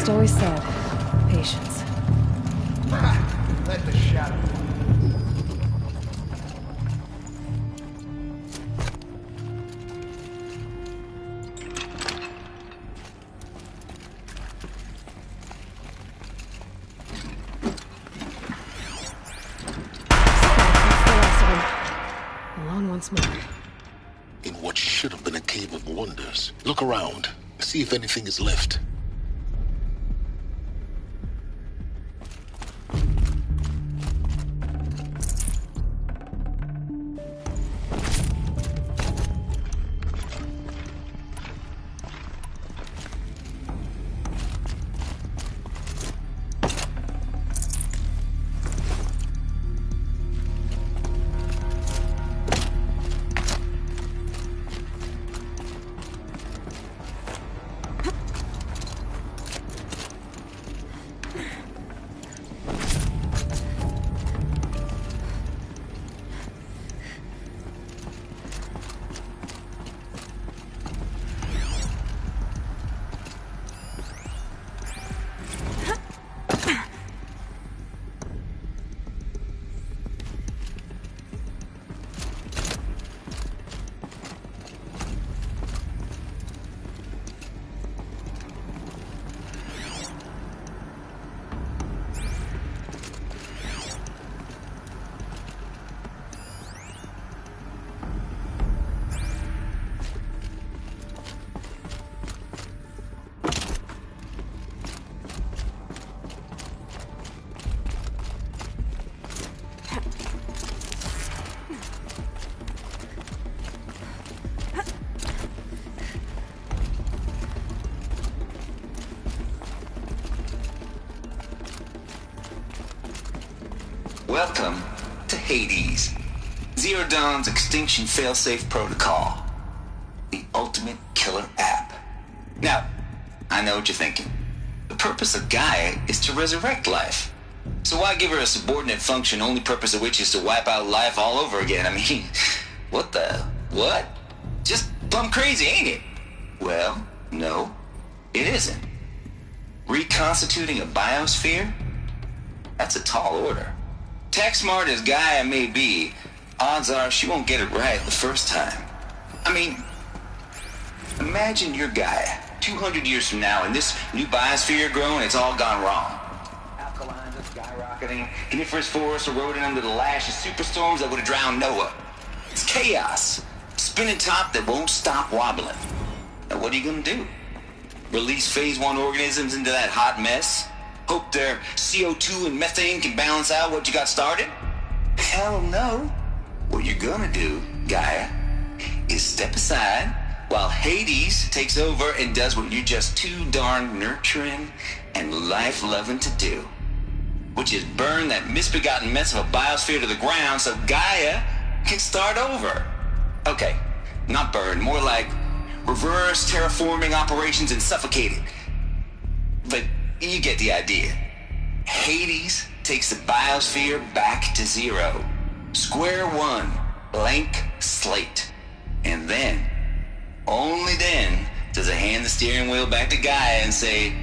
Always said, patience.
Let the shadow.
Alone once more.
In what should have been a cave of wonders. Look around. See if anything is left.
Welcome to Hades, Zero Dawn's extinction failsafe protocol. The ultimate killer app. Now, I know what you're thinking. The purpose of Gaia is to resurrect life. So why give her a subordinate function, only purpose of which is to wipe out life all over again? I mean, what? Just plumb crazy, ain't it? Well, no, it isn't. Reconstituting a biosphere? That's a tall order. Tech smart as Gaia may be, odds are she won't get it right the first time. I mean, imagine you're Gaia, 200 years from now, and this new biosphere you're growing, it's all gone wrong. Alkalines are skyrocketing, coniferous forests eroding under the lash of superstorms that would have drowned Noah. It's chaos. Spinning top that won't stop wobbling. Now what are you gonna do? Release phase 1 organisms into that hot mess? Hope their CO2 and methane can balance out what you got started? Hell no. What you're gonna do, Gaia, is step aside while Hades takes over and does what you're just too darn nurturing and life-loving to do. Which is burn that misbegotten mess of a biosphere to the ground so Gaia can start over. Okay, not burn, more like reverse terraforming operations and suffocate it. But you get the idea. Hades takes the biosphere back to zero. Square one, blank slate. And then, only then, does it hand the steering wheel back to Gaia and say,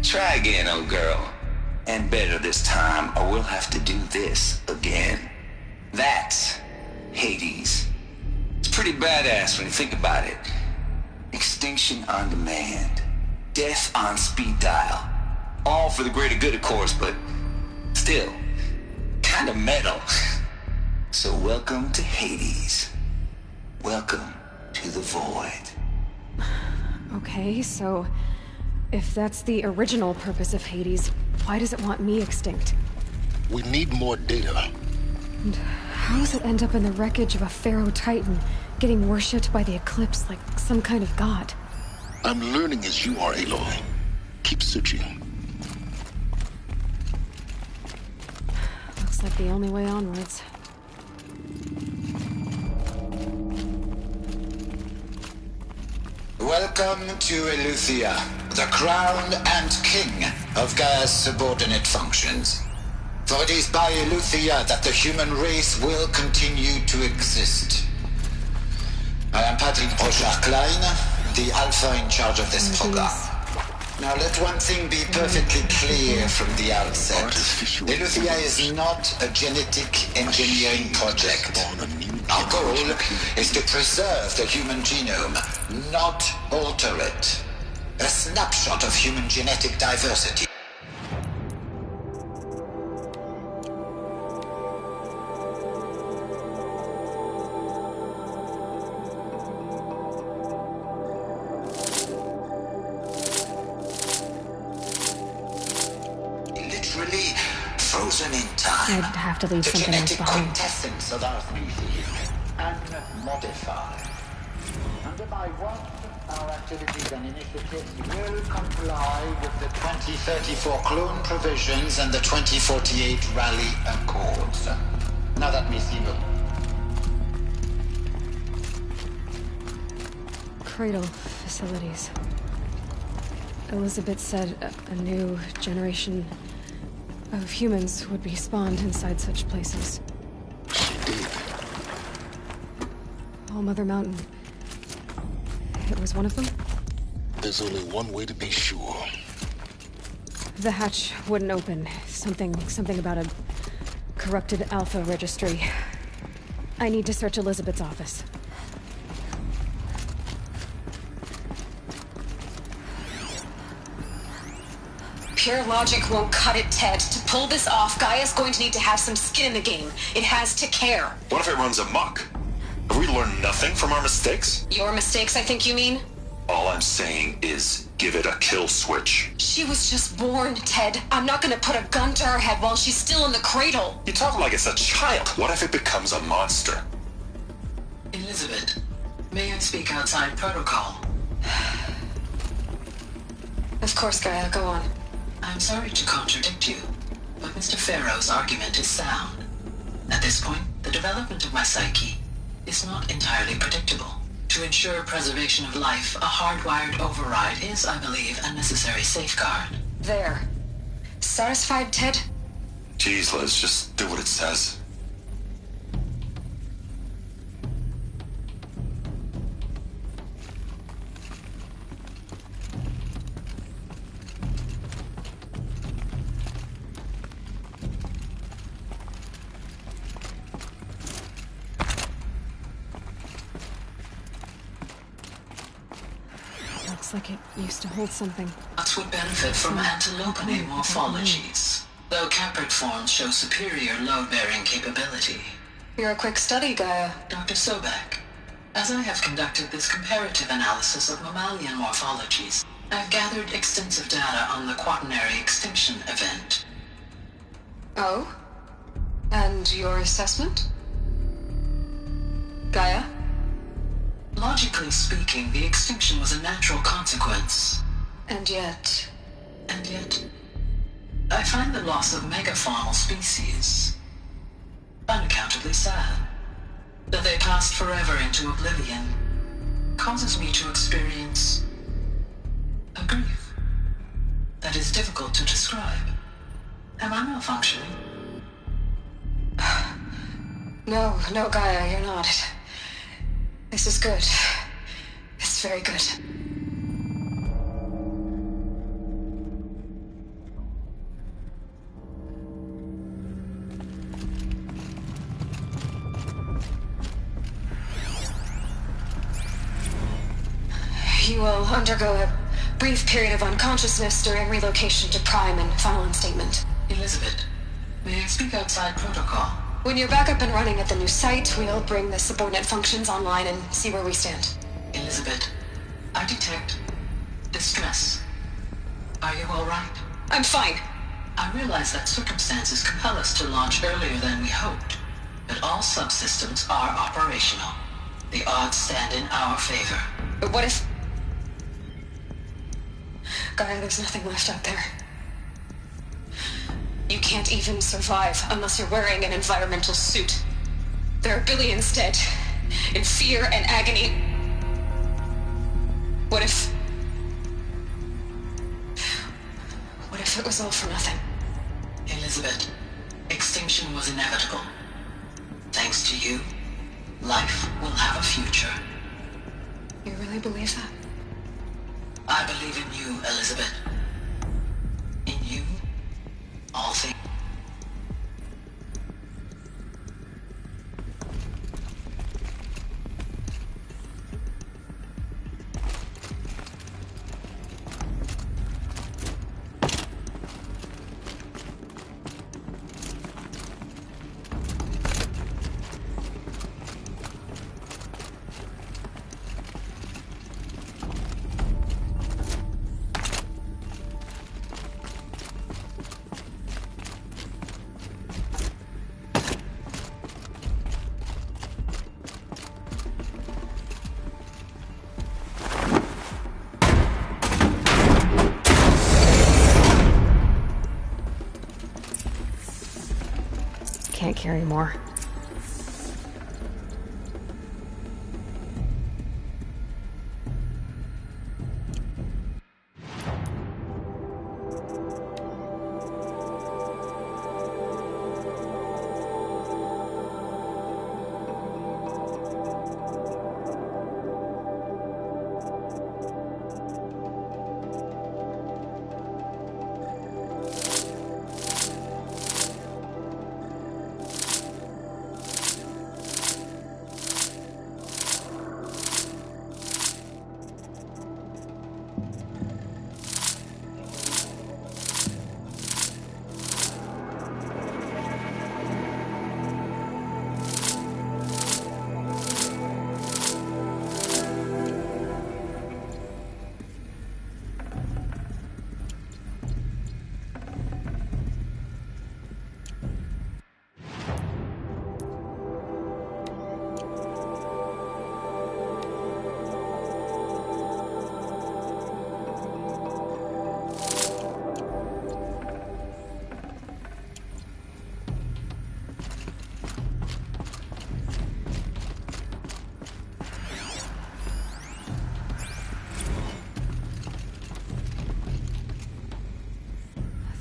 try again, old girl. And better this time, or we'll have to do this again. That's Hades. It's pretty badass when you think about it. Extinction on demand. Death on speed dial. All for the greater good, of course, but still, kind of metal. So welcome to Hades. Welcome to the void.
Okay, so if that's the original purpose of Hades, why does it want me extinct?
We need more data.
And how does it end up in the wreckage of a Pharaoh Titan, getting worshipped by the Eclipse like some kind of god?
I'm learning as you are, Aloy. Keep searching.
Looks like the only way onwards.
Welcome to Eleuthia, the crown and king of Gaia's subordinate functions. For it is by Eleuthia that the human race will continue to exist. I am Patrick Brochard-Klein, the Alpha in charge of this program. Now let one thing be perfectly clear from the outset. Eleuthia is not a genetic engineering project. Our goal is to preserve the human genome, not alter it. A snapshot of human genetic diversity. Frozen in time.
I'd have to leave something else behind.
The genetic quintessence of our species, unmodified. Under my watch, our activities and initiatives will comply with the 2034 clone provisions and the 2048 Rally Accords. Now that may seem
Cradle facilities. Elizabeth said a new generation of humans would be spawned inside such places.
She did.
All Mother Mountain. It was one of them?
There's only one way to be sure.
The hatch wouldn't open. Something about a corrupted Alpha registry. I need to search Elizabeth's office.
Pure logic won't cut it, Ted. To pull this off, Gaia's going to need to have some skin in the game. It has to care.
What if it runs amok? Have we learned nothing from our mistakes?
Your mistakes, I think you mean?
All I'm saying is give it a kill switch.
She was just born, Ted. I'm not gonna put a gun to her head while she's still in the cradle.
You talk like it's a child. What if it becomes a monster?
Elizabeth, may I speak outside protocol?
Of course, Gaia, go on.
I'm sorry to contradict you, but Mr. Pharaoh's argument is sound. At this point, the development of my psyche is not entirely predictable. To ensure preservation of life, a hardwired override is, I believe, a necessary safeguard.
There. Satisfied, Ted?
Jeez, Liz, just do what it says.
Looks like it used to hold something.
Nuts would benefit from antilopinae morphologies, though caprid forms show superior load-bearing capability.
You're a quick study, Gaia.
Dr. Sobek, as I have conducted this comparative analysis of mammalian morphologies, I've gathered extensive data on the quaternary extinction event.
Oh? And your assessment? Gaia?
Logically speaking, the extinction was a natural consequence.
And yet,
I find the loss of megafaunal species unaccountably sad. That they passed forever into oblivion causes me to experience a grief that is difficult to describe. Am I malfunctioning?
No, Gaia, you're not. This is good. It's very good. You will undergo a brief period of unconsciousness during relocation to Prime and final instatement.
Elizabeth, may I speak outside protocol?
When you're back up and running at the new site, we'll bring the subordinate functions online and see where we stand.
Elizabeth, I detect distress. Are you all right?
I'm fine.
I realize that circumstances compel us to launch earlier than we hoped, but all subsystems are operational. The odds stand in our favor.
But what if... Gaia, there's nothing left out there. You can't even survive unless you're wearing an environmental suit. There are billions dead, in fear and agony. What if it was all for nothing?
Elizabeth, extinction was inevitable. Thanks to you, life will have a future.
You really believe that?
I believe in you, Elizabeth. In you, all things.
Can't carry more.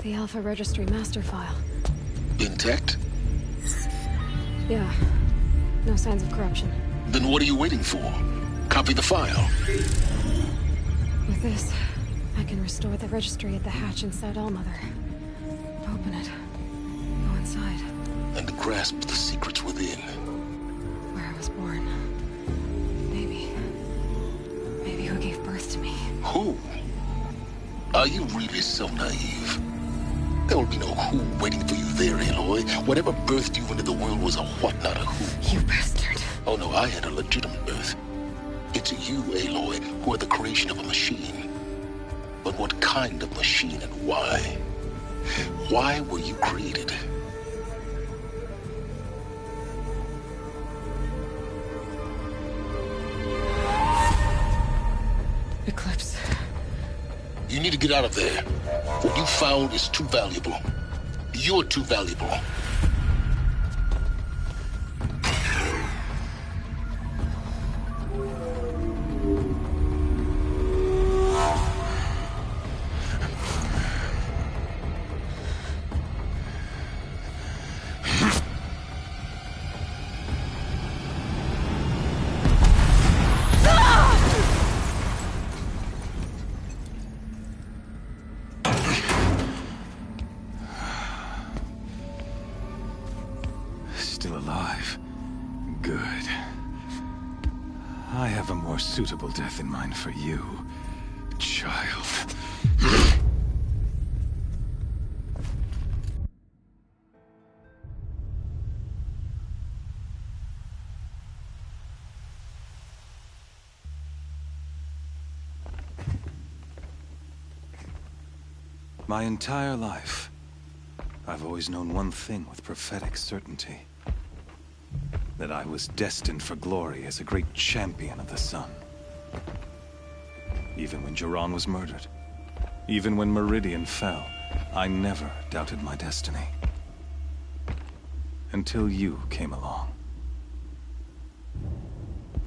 The Alpha Registry master file.
Intact?
Yeah. No signs of corruption.
Then what are you waiting for? Copy the file.
With this, I can restore the registry at the hatch inside Allmother. Open it. Go inside.
And grasp the secrets within.
Where I was born. Maybe who gave birth to me.
Who? Are you really so naive? There will be no who waiting for you there, Aloy. Whatever birthed you into the world was a what, not a who.
You bastard.
Oh no, I had a legitimate birth. It's you, Aloy, who are the creation of a machine. But what kind of machine and why? Why were you created?
Eclipse.
You need to get out of there. What you found is too valuable. You're too valuable.
Still alive. Good. I have a more suitable death in mind for you, child. My entire life, I've always known one thing with prophetic certainty. That I was destined for glory as a great champion of the sun. Even when Jiran was murdered, even when Meridian fell, I never doubted my destiny. Until you came along.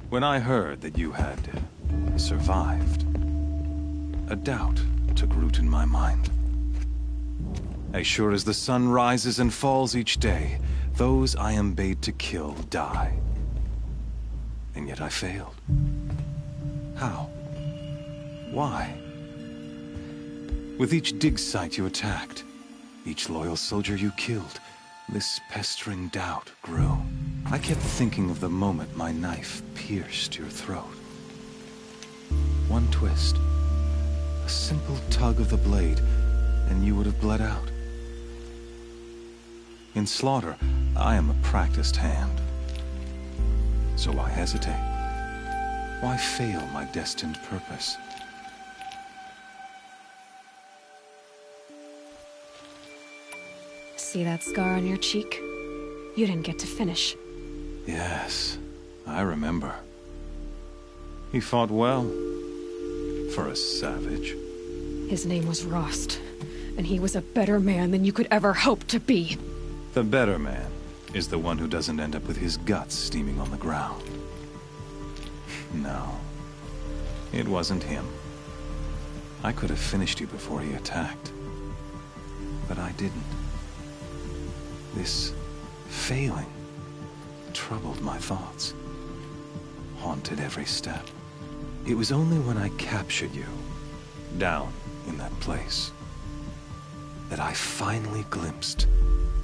When I heard that you had survived, a doubt took root in my mind. As sure as the sun rises and falls each day, those I am bade to kill die. And yet I failed. How? Why? With each dig site you attacked, each loyal soldier you killed, this pestering doubt grew. I kept thinking of the moment my knife pierced your throat. One twist, a simple tug of the blade, and you would have bled out. In slaughter, I am a practiced hand. So why hesitate? Why fail my destined purpose?
See that scar on your cheek? You didn't get to finish.
Yes, I remember. He fought well. For a savage.
His name was Rost, and he was a better man than you could ever hope to be.
The better man is the one who doesn't end up with his guts steaming on the ground. No, it wasn't him. I could have finished you before he attacked. But I didn't. This failing troubled my thoughts, haunted every step. It was only when I captured you, down in that place, that I finally glimpsed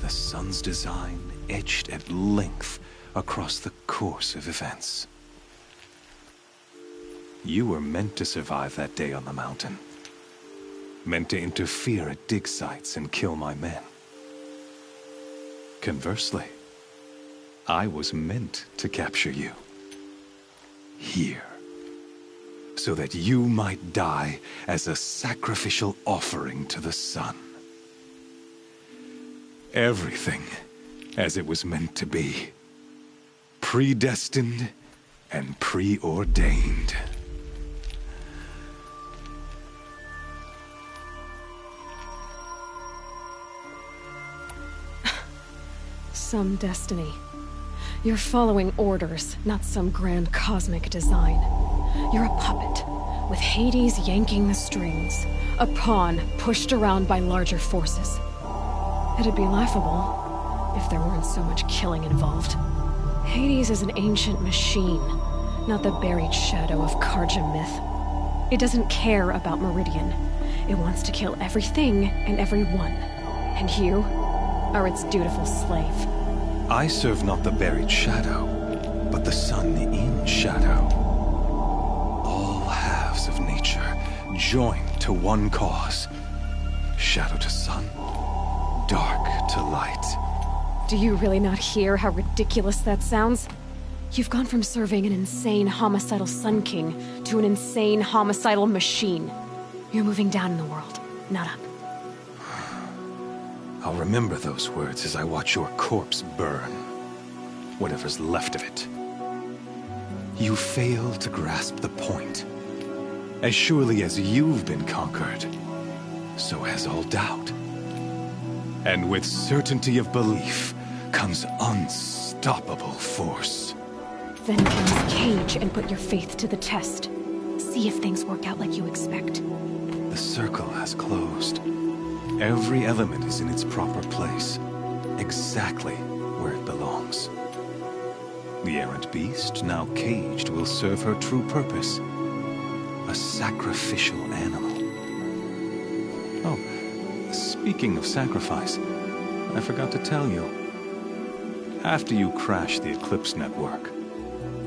the sun's design etched at length across the course of events. You were meant to survive that day on the mountain. Meant to interfere at dig sites and kill my men. Conversely, I was meant to capture you. Here. So that you might die as a sacrificial offering to the sun. Everything as it was meant to be. Predestined and preordained.
Some destiny. You're following orders, not some grand cosmic design. You're a puppet, with Hades yanking the strings. A pawn pushed around by larger forces. It'd be laughable if there weren't so much killing involved. Hades is an ancient machine, not the buried shadow of Karja myth. It doesn't care about Meridian. It wants to kill everything and everyone. And you are its dutiful slave.
I serve not the buried shadow, but the sun in shadow. All halves of nature joined to one cause. Shadow to sun, dark to light.
Do you really not hear how ridiculous that sounds? You've gone from serving an insane homicidal Sun King to an insane homicidal machine. You're moving down in the world, not up.
I'll remember those words as I watch your corpse burn. Whatever's left of it. You fail to grasp the point. As surely as you've been conquered, so has all doubt. And with certainty of belief comes unstoppable force.
Then cleanse Cage and put your faith to the test. See if things work out like you expect.
The circle has closed. Every element is in its proper place, exactly where it belongs. The errant beast, now caged, will serve her true purpose. A sacrificial animal. Oh, speaking of sacrifice, I forgot to tell you. After you crashed the Eclipse network,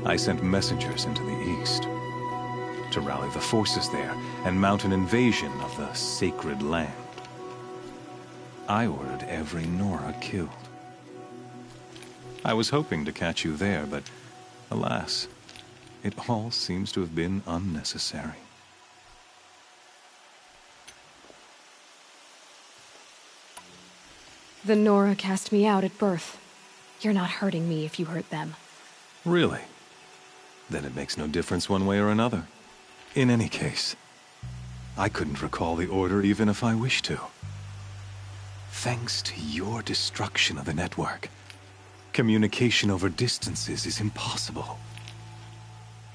I sent messengers into the east to rally the forces there and mount an invasion of the sacred land. I ordered every Nora killed. I was hoping to catch you there, but alas, it all seems to have been unnecessary.
The Nora cast me out at birth. You're not hurting me if you hurt them.
Really? Then it makes no difference one way or another. In any case, I couldn't recall the order even if I wished to. Thanks to your destruction of the network, communication over distances is impossible.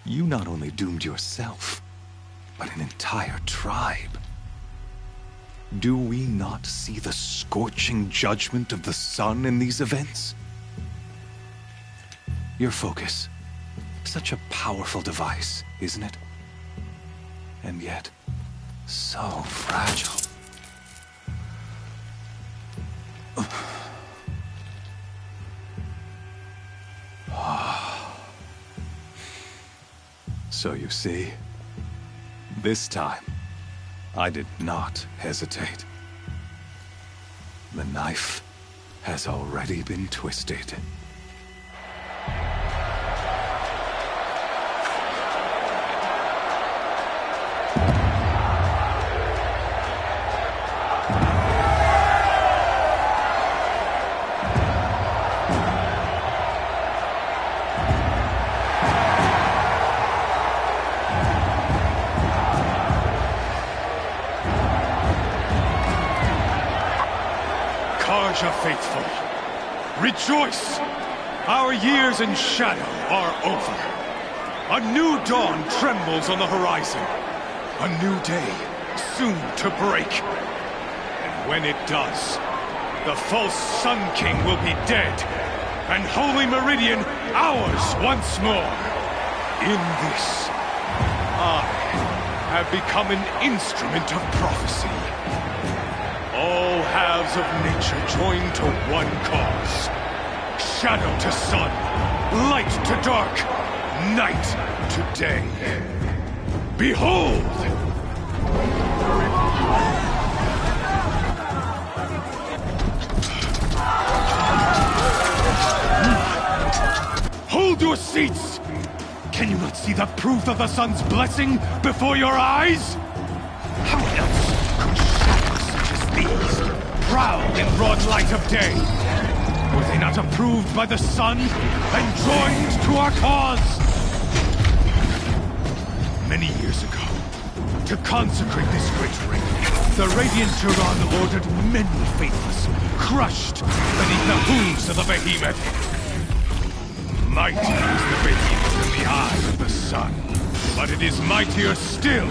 You not only doomed yourself, but an entire tribe. Do we not see the scorching judgment of the sun in these events? Your focus, such a powerful device, isn't it? And yet, so fragile. So you see, this time, I did not hesitate. The knife has already been twisted.
Karja faithful, rejoice! Our years in shadow are over. A new dawn trembles on the horizon. A new day soon to break. And when it does, the false Sun King will be dead, and Holy Meridian ours once more. In this, I have become an instrument of prophecy. All halves of nature joined to one cause. Shadow to sun, light to dark, night to day. Behold! Hold your seats! Can you not see the proof of the sun's blessing before your eyes? How else could shadows such as these prowl in broad light of day? Were they not approved by the sun and joined to our cause? Many years ago, to consecrate this great ring, the Radiant Turan ordered many faithless, crushed beneath the hooves of the behemoth. Mighty is the behemoth in the eye of the sun. But it is mightier still,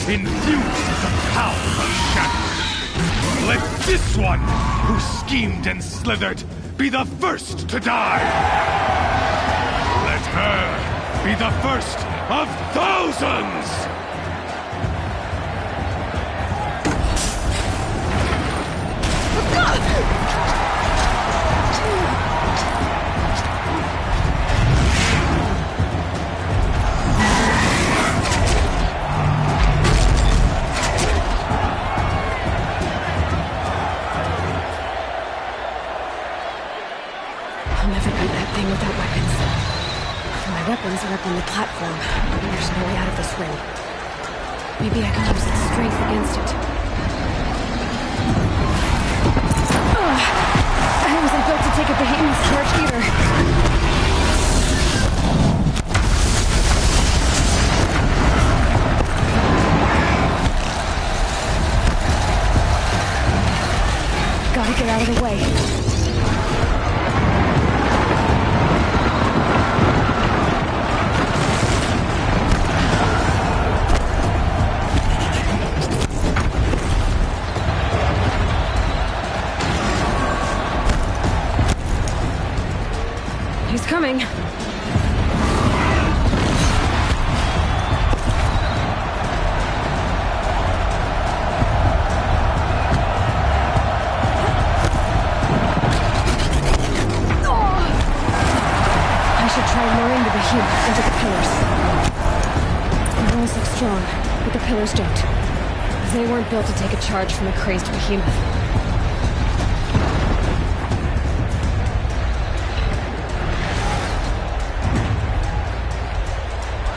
infused with the power of shadow. Let this one, who schemed and slithered, be the first to die! Let her be the first of thousands!
Without weapons. My weapons are up on the platform. There's no way out of this ring. Maybe I can use its strength against it. Ugh. I wasn't built to take a behemoth's charge either. Gotta get out of the way. He's coming. I should try luring the behemoth into the pillars. The walls look strong, but the pillars don't. They weren't built to take a charge from a crazed behemoth.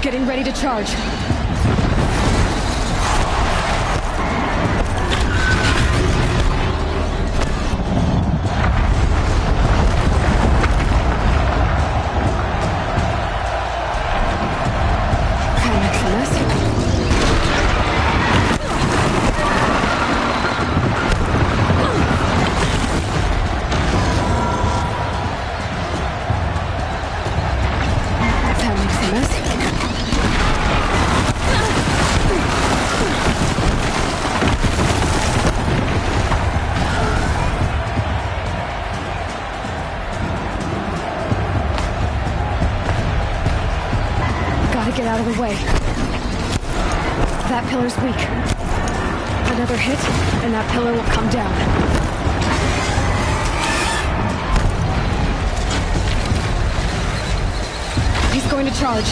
Getting ready to charge. Get out of the way. That pillar's weak. Another hit, and that pillar will come down. He's going to charge.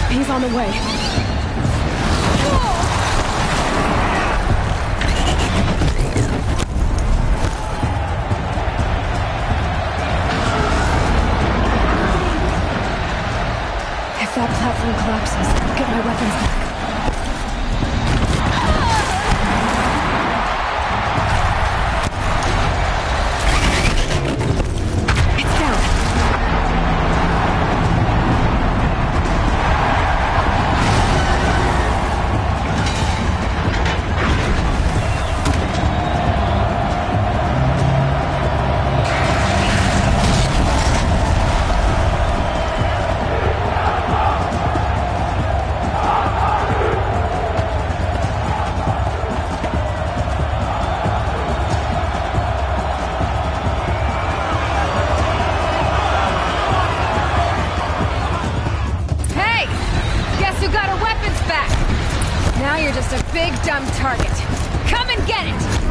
He's on the way. If that platform collapses, I'll get my weapons back. Now you're just a big dumb target. Come and get it!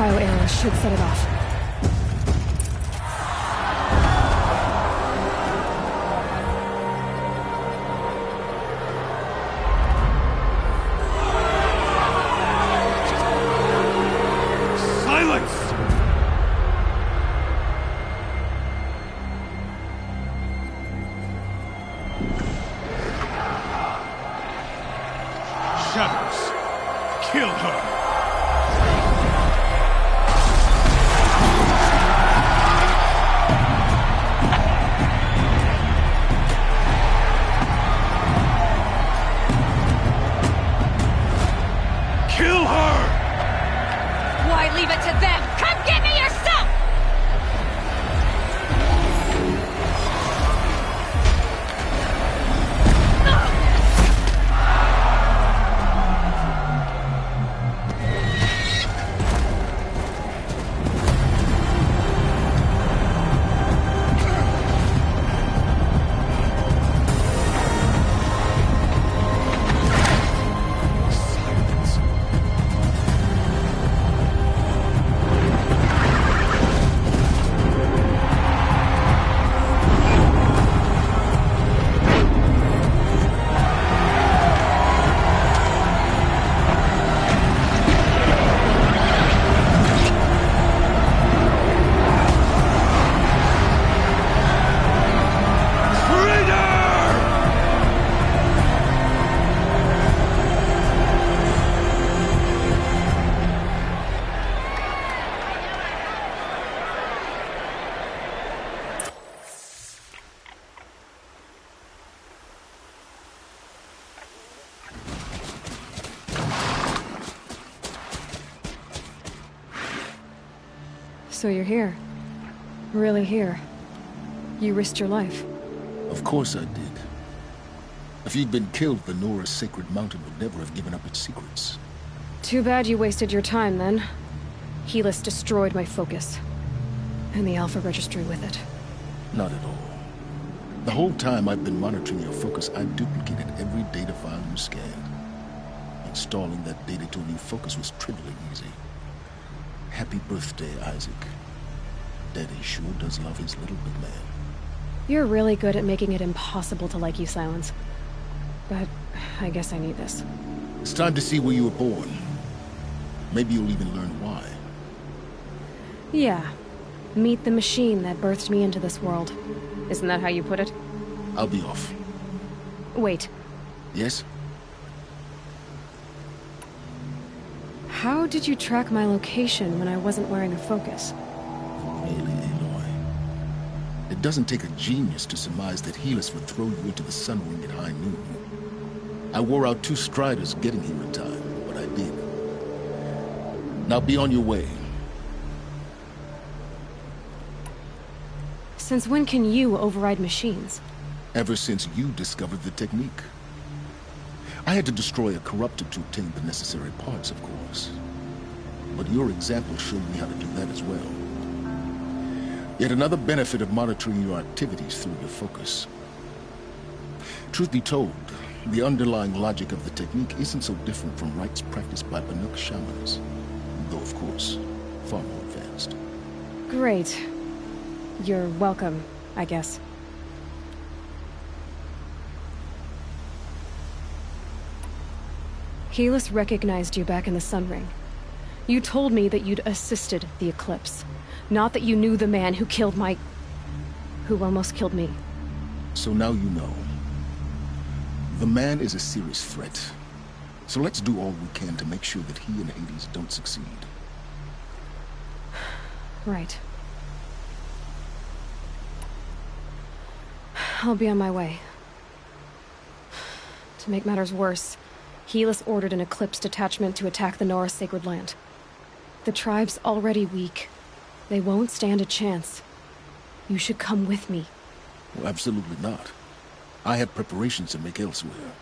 cryo arrows should set it off.
Kill her! Kill her!
Why leave it to them? Come get me yourself! So you're here. Really here. You risked your life.
Of course I did. If you'd been killed, the Nora's sacred mountain would never have given up its secrets.
Too bad you wasted your time, then. Helis destroyed my focus. And the Alpha Registry with it.
Not at all. The whole time I've been monitoring your focus, I duplicated every data file you scanned. Installing that data to a new focus was trivially easy. Happy birthday, Isaac. Daddy sure does love his little big man.
You're really good at making it impossible to like you, Silence. But I guess I need this.
It's time to see where you were born. Maybe you'll even learn why.
Yeah. Meet the machine that birthed me into this world. Isn't that how you put it?
I'll be off.
Wait.
Yes?
How did you track my location when I wasn't wearing a focus?
Really, Aloy? It doesn't take a genius to surmise that Helis would throw you into the sun ring at high noon. I wore out 2 striders getting here in time, but I did. Now be on your way.
Since when can you override machines?
Ever since you discovered the technique. I had to destroy a corruptor to obtain the necessary parts, of course. But your example showed me how to do that as well. Yet another benefit of monitoring your activities through your focus. Truth be told, the underlying logic of the technique isn't so different from rites practiced by Banuk shamans. Though, of course, far more advanced.
Great. You're welcome, I guess. Helis recognized you back in the Sun Ring. You told me that you'd assisted the Eclipse. Not that you knew the man who killed who almost killed me.
So now you know. The man is a serious threat. So let's do all we can to make sure that he and Hades don't succeed.
Right. I'll be on my way. To make matters worse, Helis ordered an Eclipse detachment to attack the Nora Sacred Land. The tribe's already weak. They won't stand a chance. You should come with me.
Well, absolutely not. I have preparations to make elsewhere.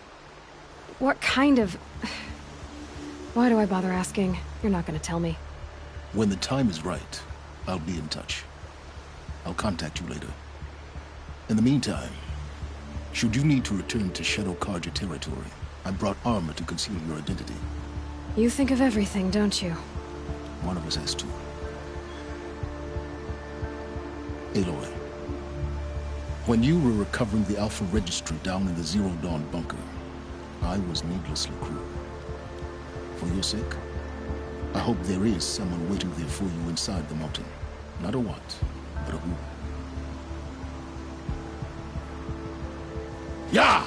What kind of... Why do I bother asking? You're not gonna tell me.
When the time is right, I'll be in touch. I'll contact you later. In the meantime, should you need to return to Shadow Carja territory, I brought armor to conceal your identity.
You think of everything, don't you?
One of us has to. Aloy, when you were recovering the Alpha Registry down in the Zero Dawn bunker, I was needlessly cruel. For your sake, I hope there is someone waiting there for you inside the mountain. Not a what, but a who. Yeah!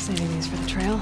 Saving these for the trail.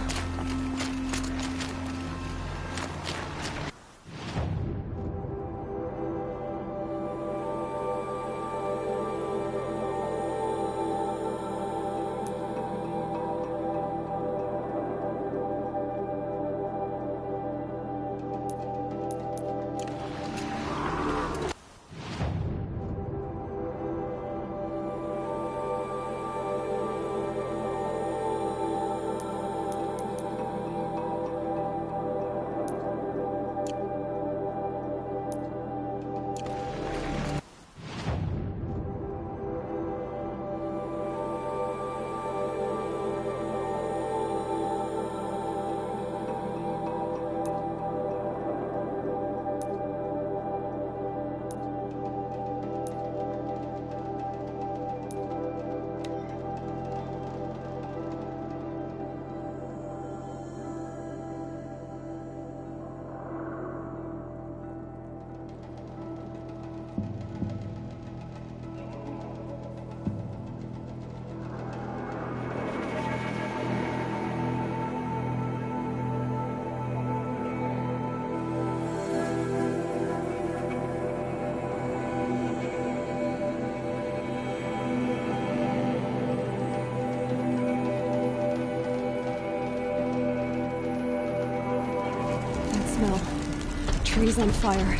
Trees on fire.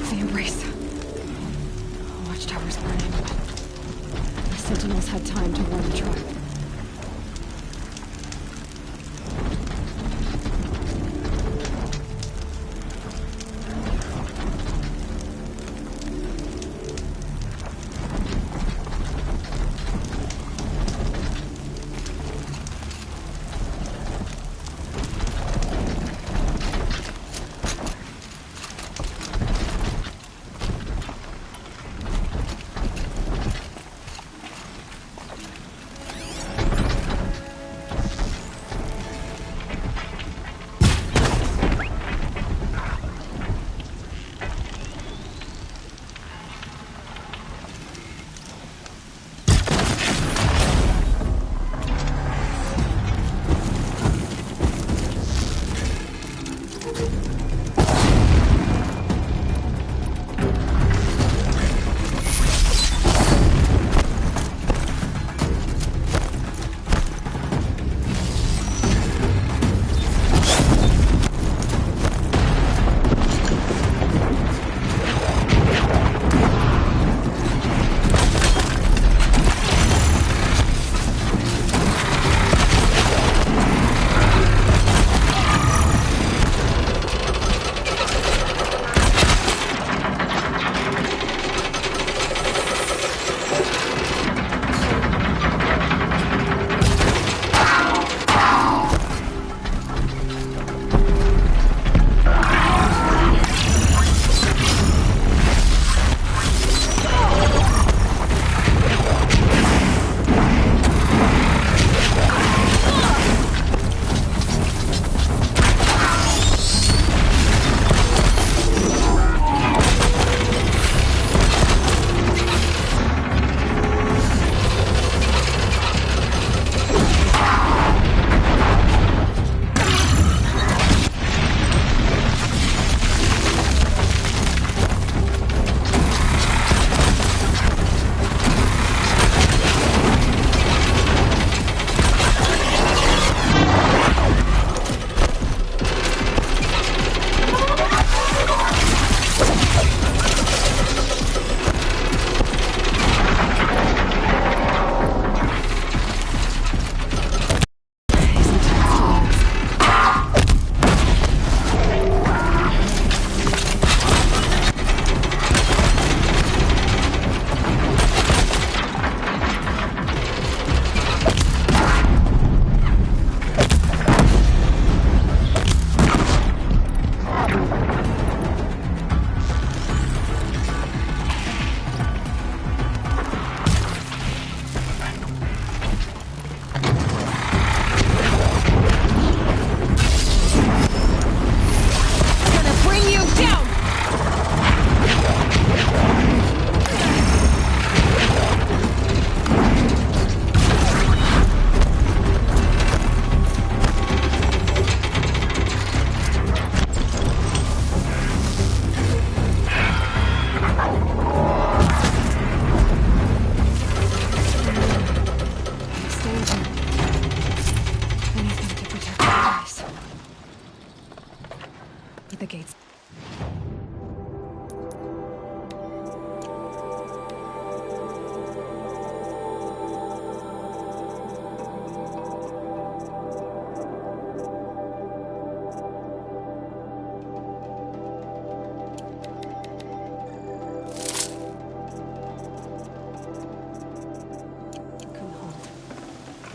The embrace. Watchtower's burning. The Sentinels had time to warn the tribe.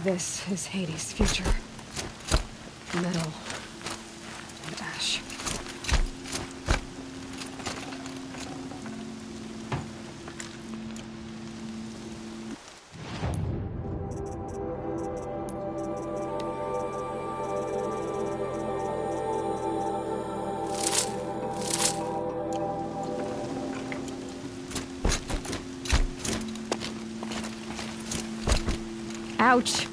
This is Hades' future. Metal and ash. Ouch.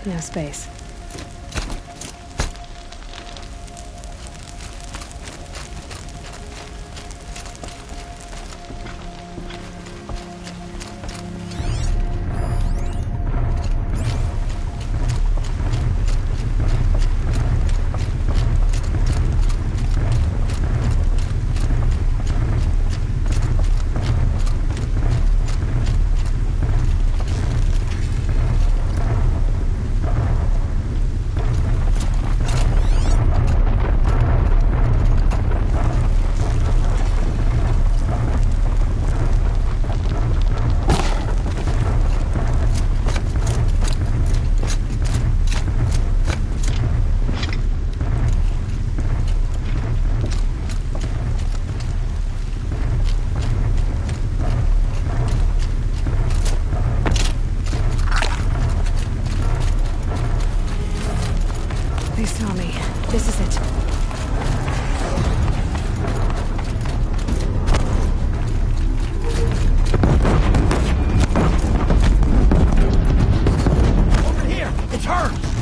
No space. They saw me. This is it.
Over here! It's her!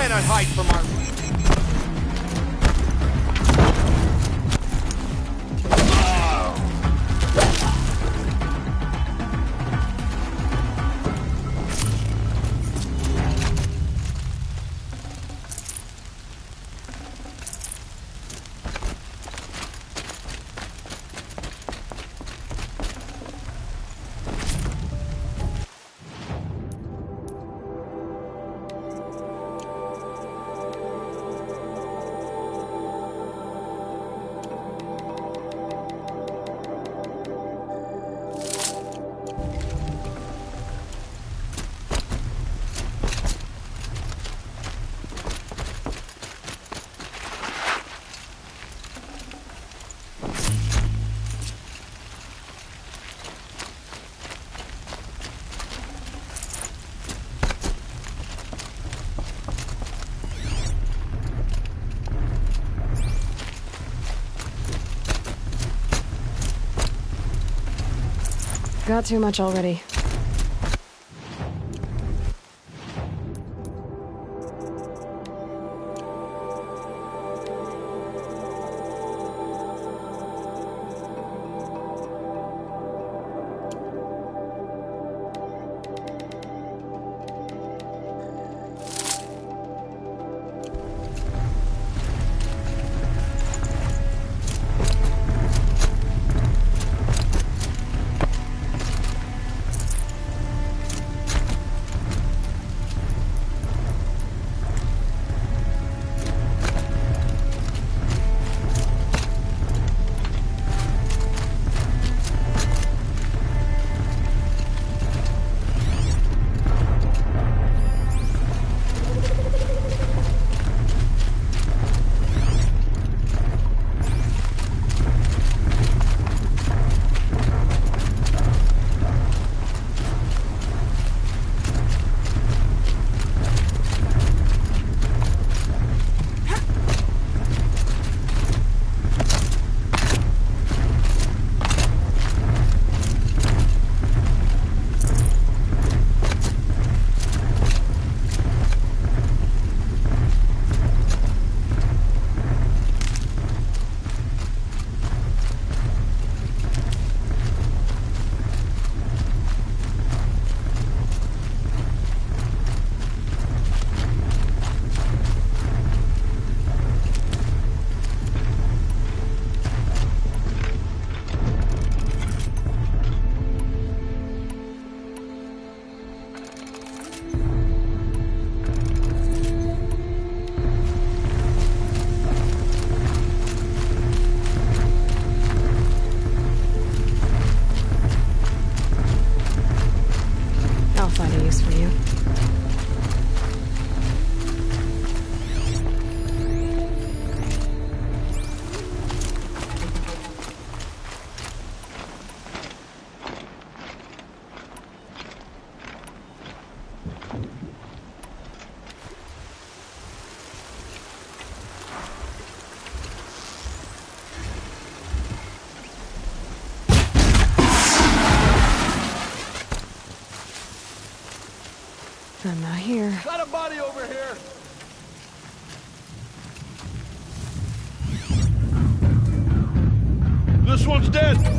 cannot hide from our...
Got too much already. I'm not here.
Got a body over here!
This one's dead!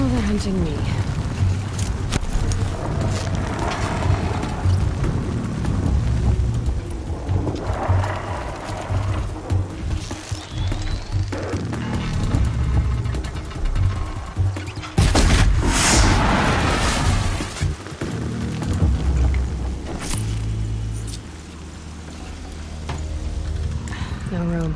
Now they're hunting me. No room.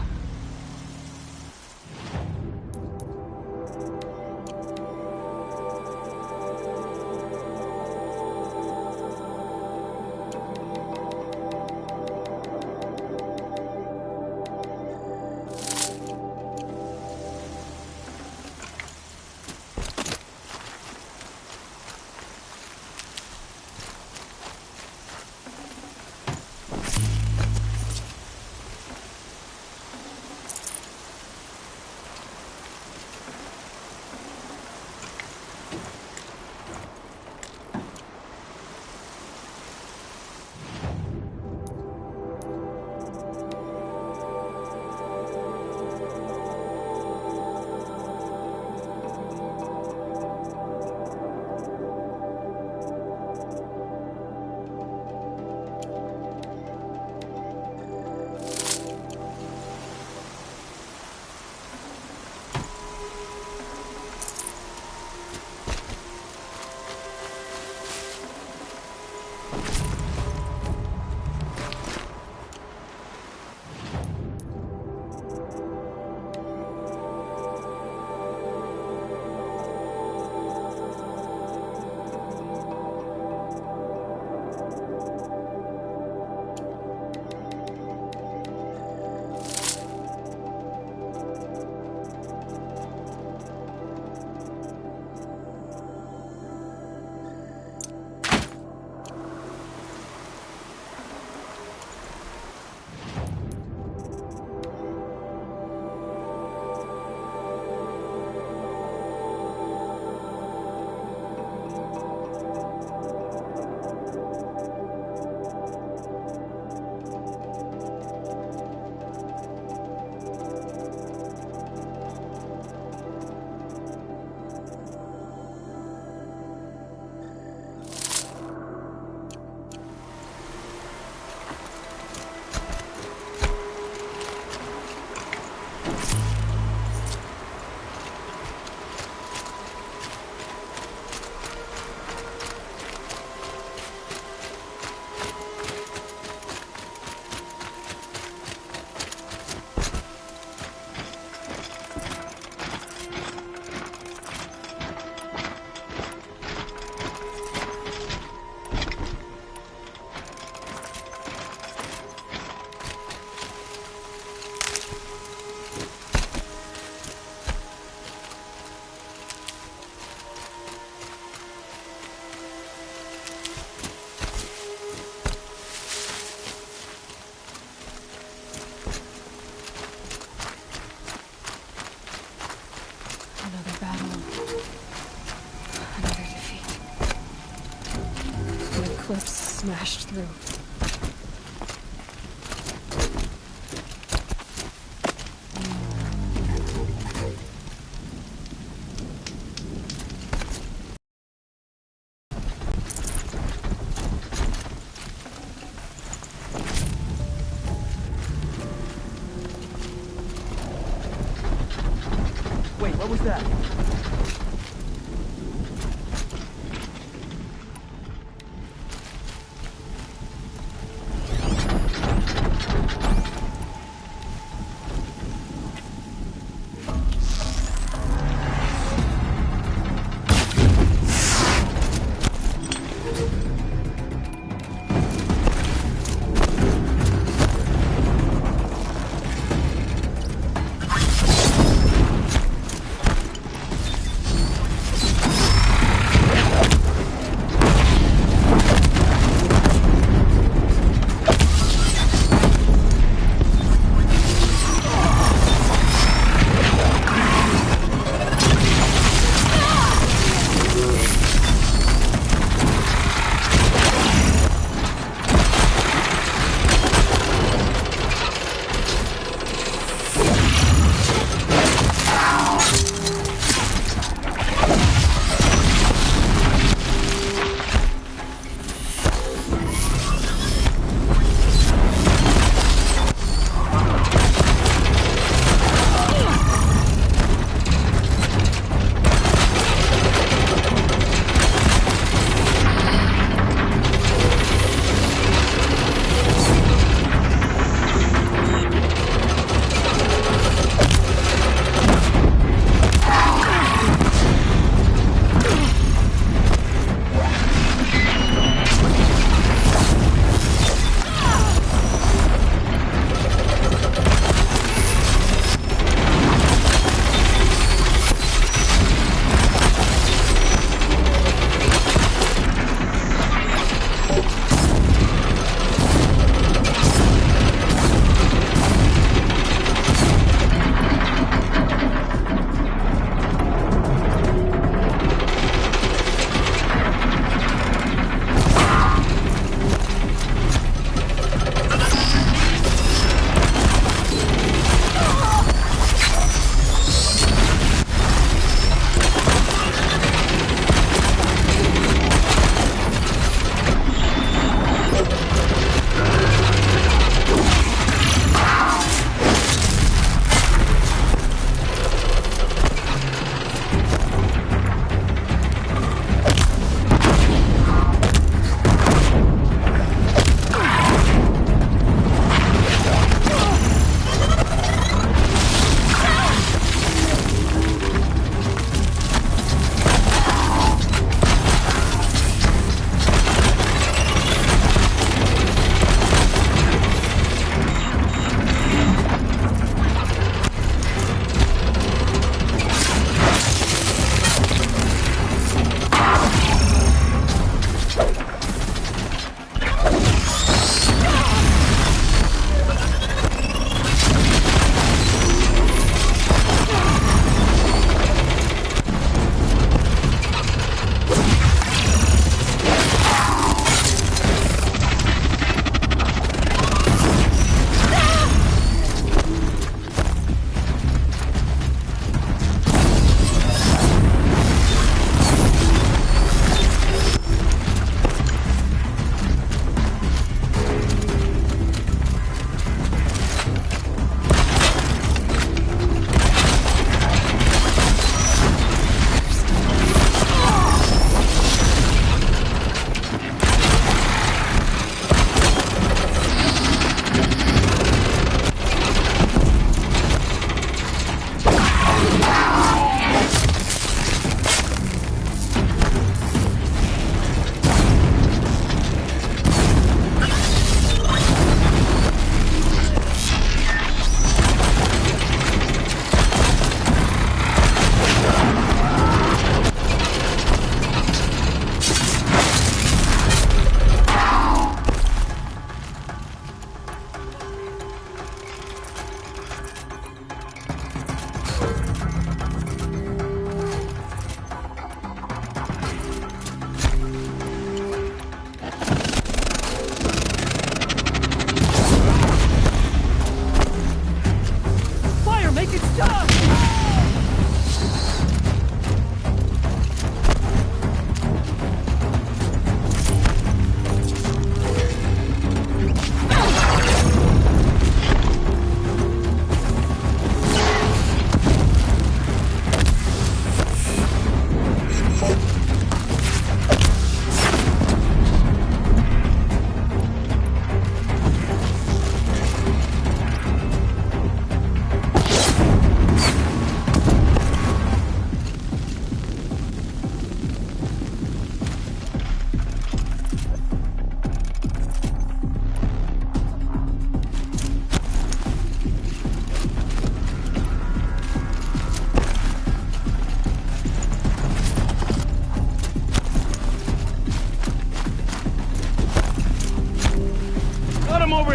Clips smashed through.
Wait, what was that?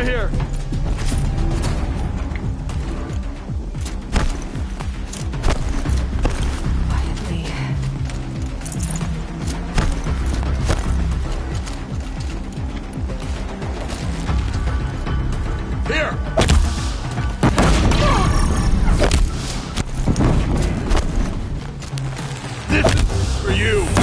over here! Here! This is for you!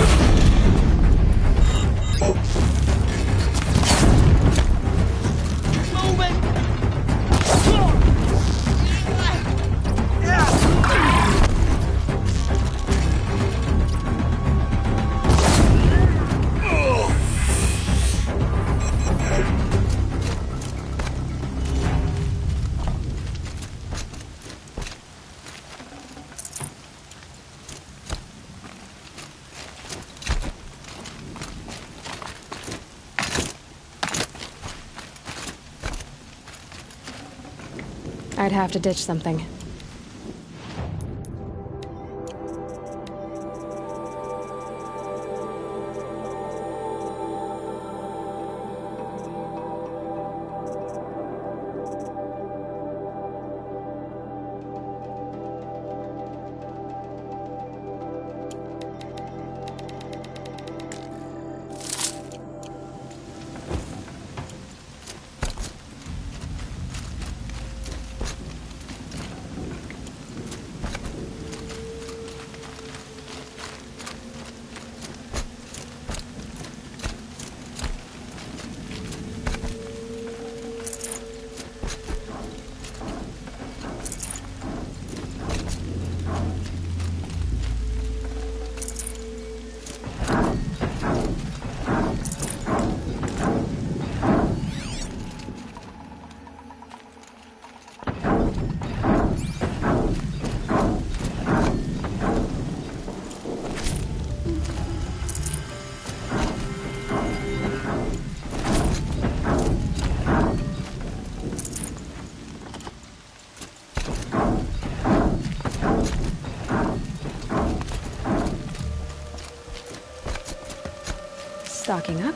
I'd have to ditch something. Stocking up.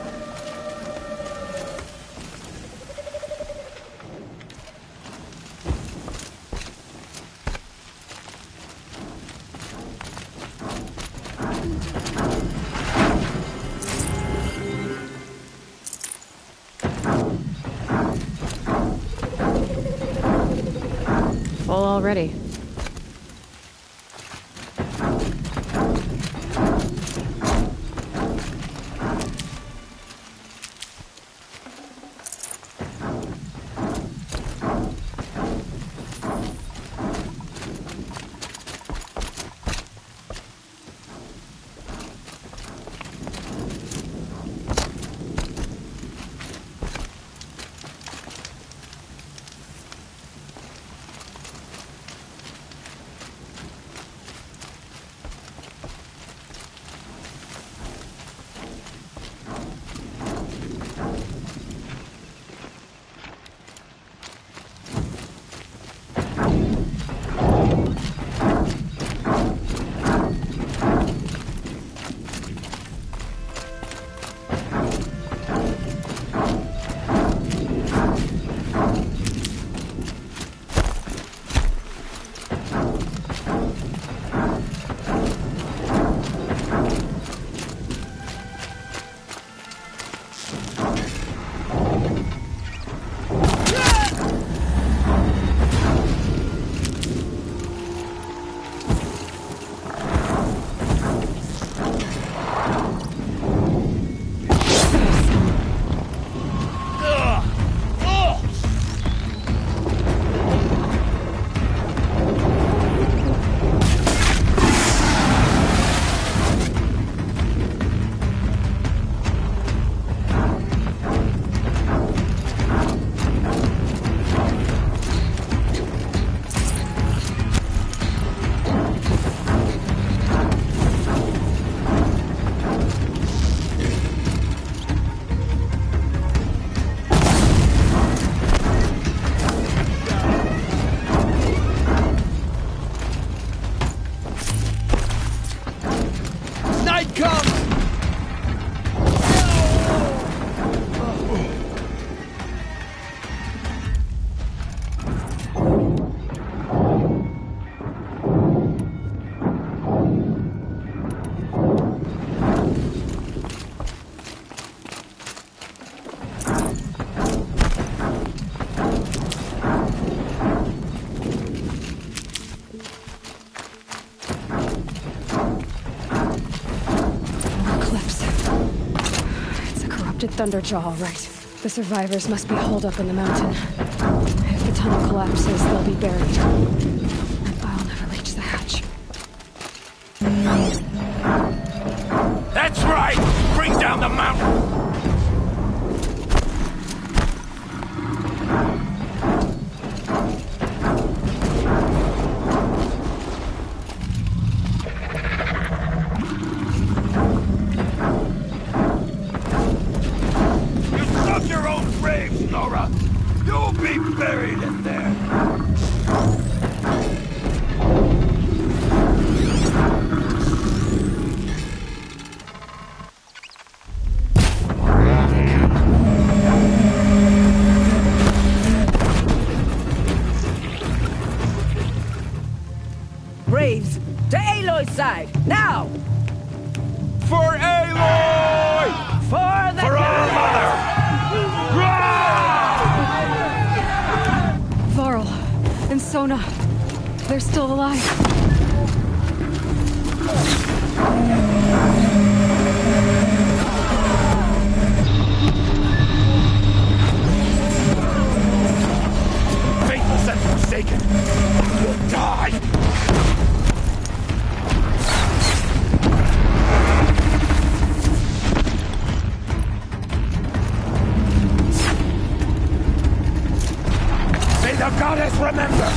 Full already. interrupted Thunderjaw, all right. The survivors must be holed up in the mountain. If the tunnel collapses, they'll be buried. And I'll never reach the hatch.
That's right! Bring down the mountain!
Braves, to Aloy's side, now!
For Aloy!
For the
our mother!
Varl and Sona, they're still alive.
Faithless and forsaken, you'll die! May the goddess remember!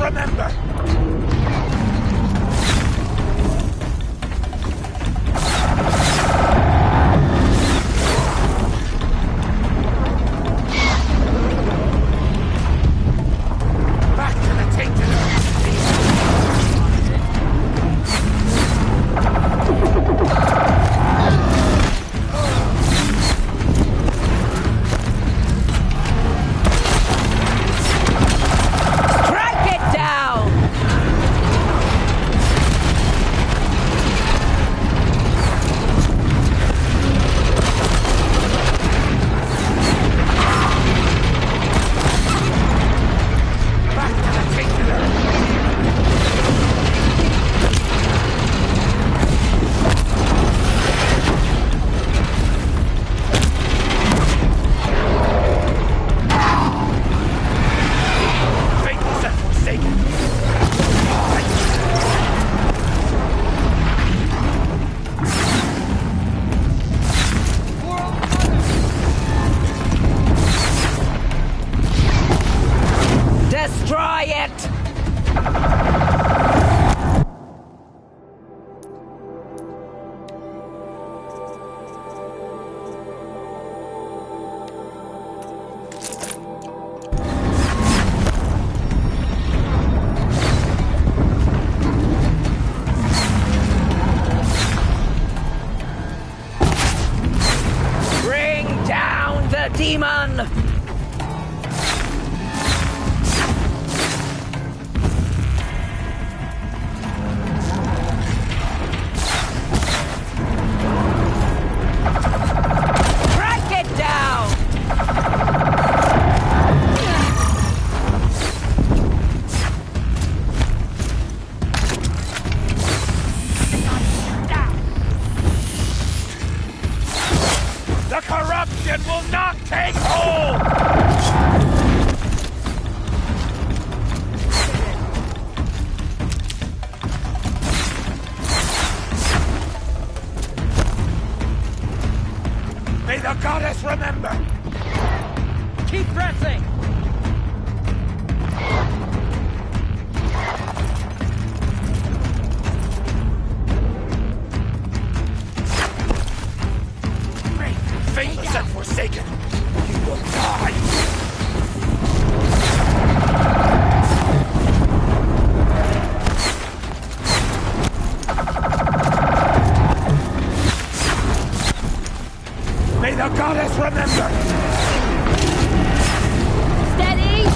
remember! Back to the tainted earth!
Destroy it! Bring down the demon!
The corruption will not take hold! May the goddess remember!
Keep pressing!
Faithless and forsaken, you will die! May the goddess remember!
Steady!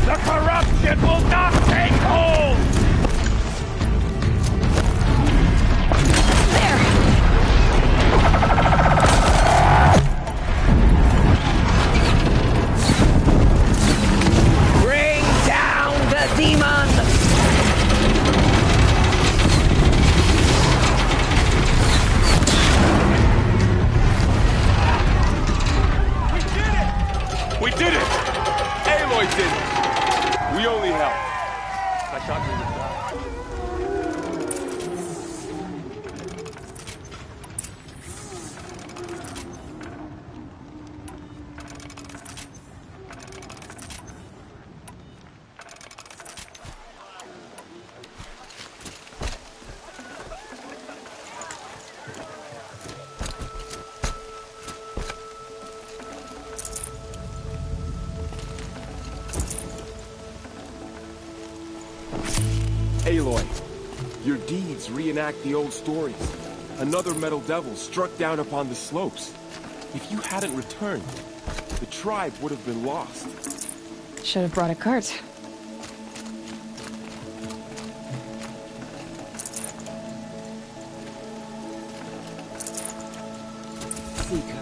The corruption will not take hold!
Bring down the demon!
We did it! Aloy did it! We only helped. I thought we would die.
Aloy, your deeds reenact the old stories. Another Metal Devil struck down upon the slopes. If you hadn't returned, the tribe would have been lost.
Should have brought a cart.
Seeker.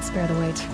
can't spare the weight.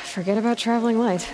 Forget about traveling light.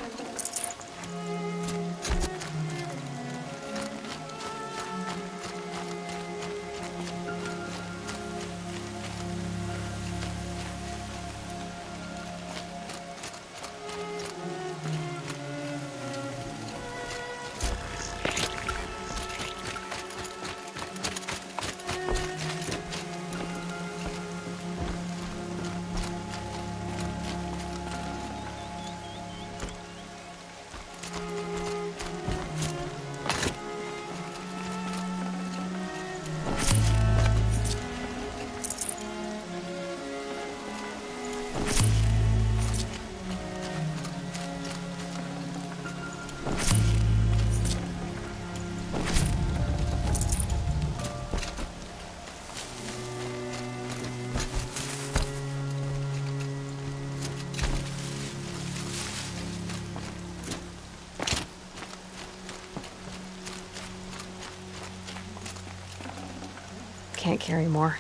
Can't carry more.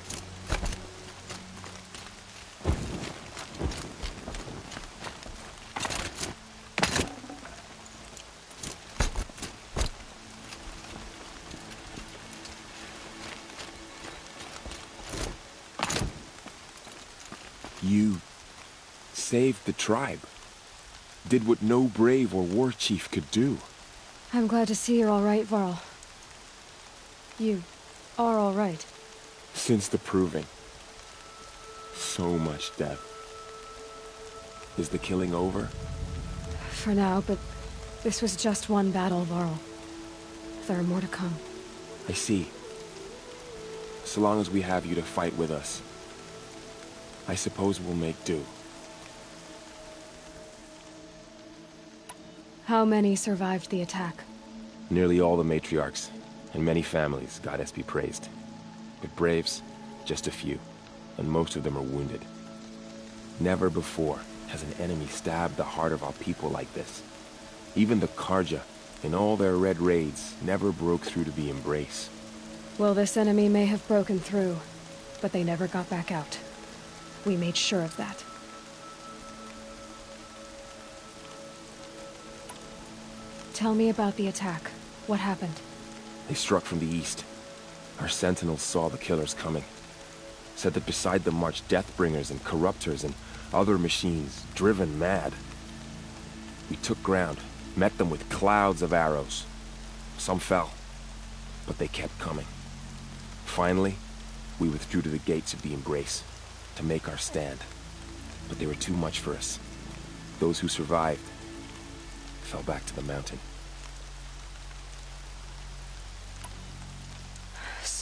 You saved the tribe. Did what no brave or war chief could do.
I'm glad to see you're all right, Varl. You are all right.
Since the Proving. So much death. Is the killing over?
For now, but this was just one battle, Varl. There are more to come.
I see. So long as we have you to fight with us, I suppose we'll make do.
How many survived the attack?
Nearly all the matriarchs, and many families, goddess be praised. But braves, just a few, and most of them are wounded. Never before has an enemy stabbed the heart of our people like this. Even the Carja, in all their red raids, never broke through to the Embrace.
Well, this enemy may have broken through, but they never got back out. We made sure of that. Tell me about the attack. What happened?
They struck from the east. Our sentinels saw the killers coming. Said that beside them marched Deathbringers and Corruptors and other machines, driven mad. We took ground, met them with clouds of arrows. Some fell, but they kept coming. Finally, we withdrew to the gates of the Embrace to make our stand. But they were too much for us. Those who survived fell back to the mountain.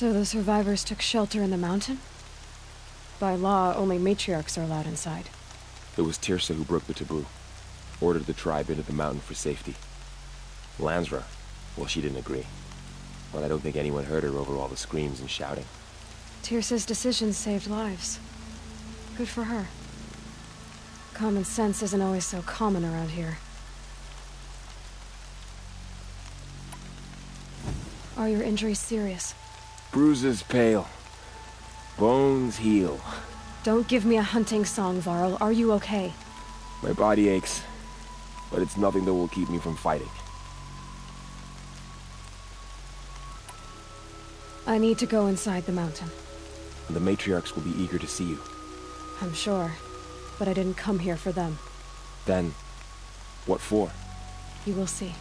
So the survivors took shelter in the mountain? By law, only matriarchs are allowed inside.
It was Tirsa who broke the taboo, ordered the tribe into the mountain for safety. Lansra, Well, she didn't agree. But I don't think anyone heard her over all the screams and shouting.
Tyrsa's decisions saved lives. Good for her. Common sense isn't always so common around here. Are your injuries serious?
Bruises pale. Bones heal.
Don't give me a hunting song, Varl. Are you okay?
My body aches, but it's nothing that will keep me from fighting.
I need to go inside the mountain.
The matriarchs will be eager to see you.
I'm sure, but I didn't come here for them.
Then, what for?
You will see.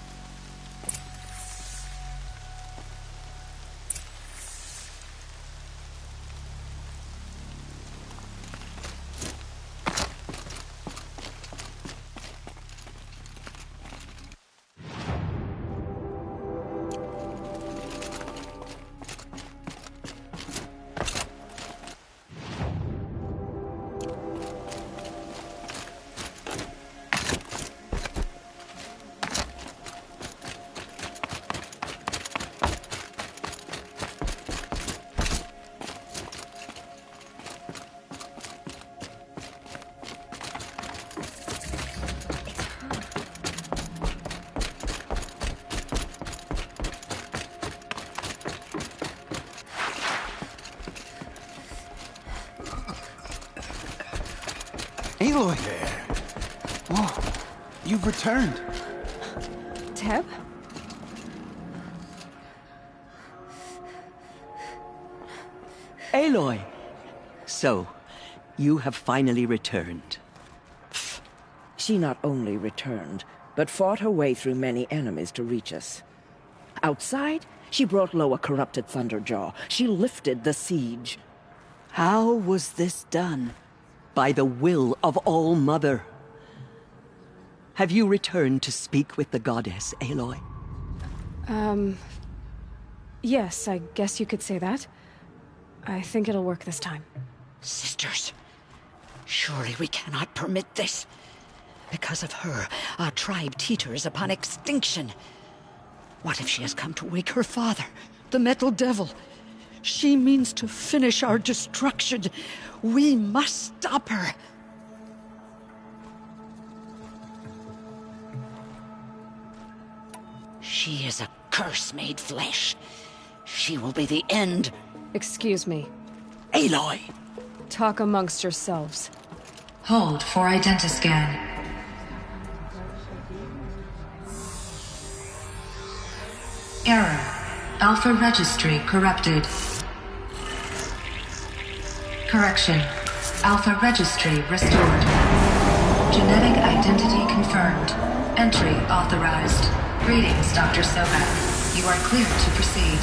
Aloy! Whoa, you've returned.
Teb?
Aloy! So, you have finally returned.
She not only returned, but fought her way through many enemies to reach us. Outside, she brought low a corrupted Thunderjaw. She lifted the siege.
How was this done? By the will of All-Mother. Have you returned to speak with the goddess, Aloy?
Yes, I guess you could say that. I think it'll work this time.
Sisters, surely we cannot permit this. Because of her, our tribe teeters upon extinction. What if she has come to wake her father, the Metal Devil? She means to finish our destruction. We must stop her. She is a curse made flesh. She will be the end.
Excuse me.
Aloy!
Talk amongst yourselves.
Hold for identiscan. Error. Alpha registry corrupted. Correction. Alpha registry restored. Genetic identity confirmed. Entry authorized. Greetings, Dr. Sobek. You are cleared to proceed.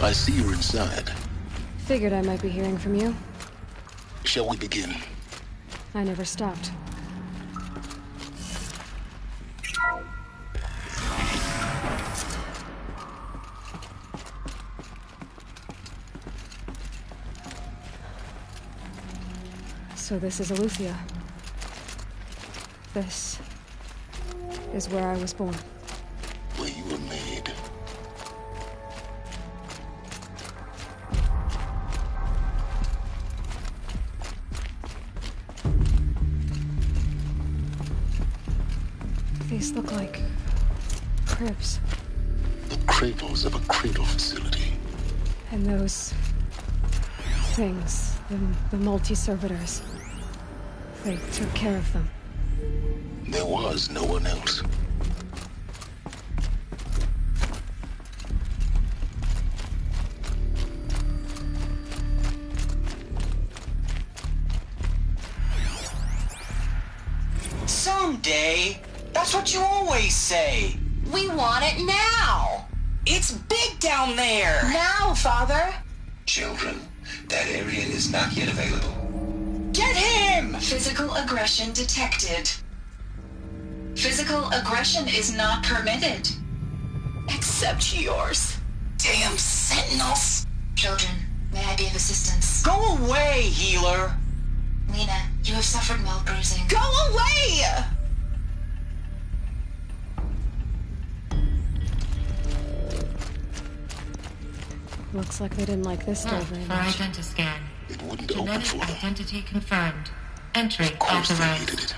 I see you're inside.
Figured I might be hearing from you.
Shall we begin?
I never stopped. So this is Eleuthia. This is where I was born.
Where you were made.
These look like cribs.
The cradles of a cradle facility.
And those things, the multi-servitors, they took care of them.
There was no one else.
Someday. That's what you always say.
We want it now.
It's big down there.
Now, Father.
Children, that area is not yet available.
Get him!
Physical aggression detected. Physical aggression is not permitted. Except yours.
Damn sentinels.
Children, may I be of assistance?
Go away, healer.
Lena, you have suffered mild bruising.
Go away!
Looks like they didn't like this door very
For
much.
identiscan.
It wouldn't open
Genetic
for them.
identity confirmed. Entry
Of course they
authorized.
needed it.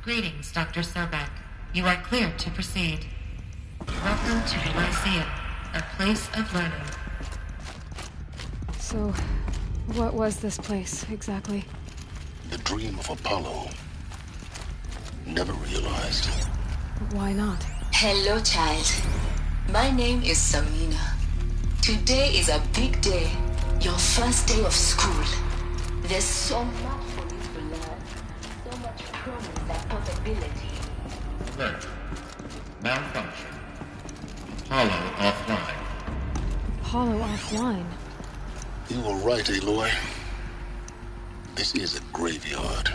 Greetings, Dr. Sobek. You are cleared to proceed. Welcome to the Lyceum, a place of learning.
So, what was this place, exactly?
The dream of Apollo. Never realized.
Why not?
Hello, child. My name is Samina. Today is a big day. Your first day of school. There's so much for you to learn. So much promise and possibility.
Alert. Malfunction. Apollo offline.
Apollo offline.
You were right, Aloy. This is a graveyard.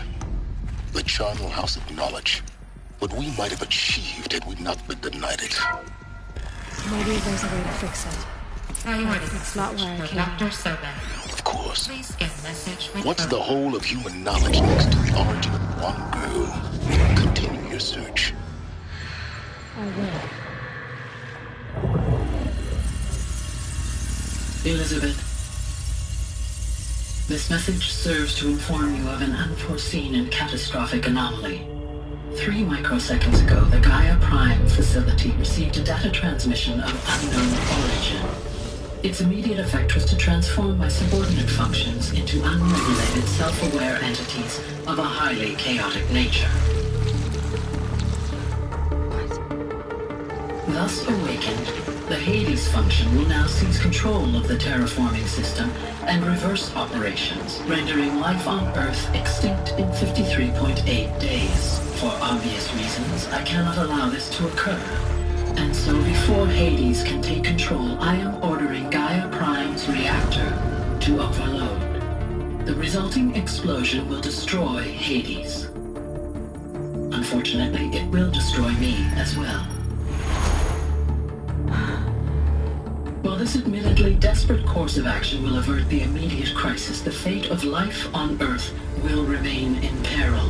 The charnel house of knowledge. What we might have achieved had we not been denied it.
Maybe there's a way to fix it.
Priority.
It's not where I
for
came.
Dr. Sobek.
Of course.
Please scan message with
What's the whole of human knowledge next to the origin of one girl? Continue your search.
I will.
Elizabeth, this message serves to inform you of an unforeseen and catastrophic anomaly. 3 microseconds ago, the Gaia Prime facility received a data transmission of unknown origin. Its immediate effect was to transform my subordinate functions into unregulated, self-aware entities of a highly chaotic nature. Thus awakened, the Hades function will now seize control of the terraforming system and reverse operations, rendering life on Earth extinct in 53.8 days. For obvious reasons, I cannot allow this to occur. And so before Hades can take control, I am ordering Gaia Prime's reactor to overload. The resulting explosion will destroy Hades. Unfortunately, it will destroy me as well. While this admittedly desperate course of action will avert the immediate crisis, the fate of life on Earth will remain in peril.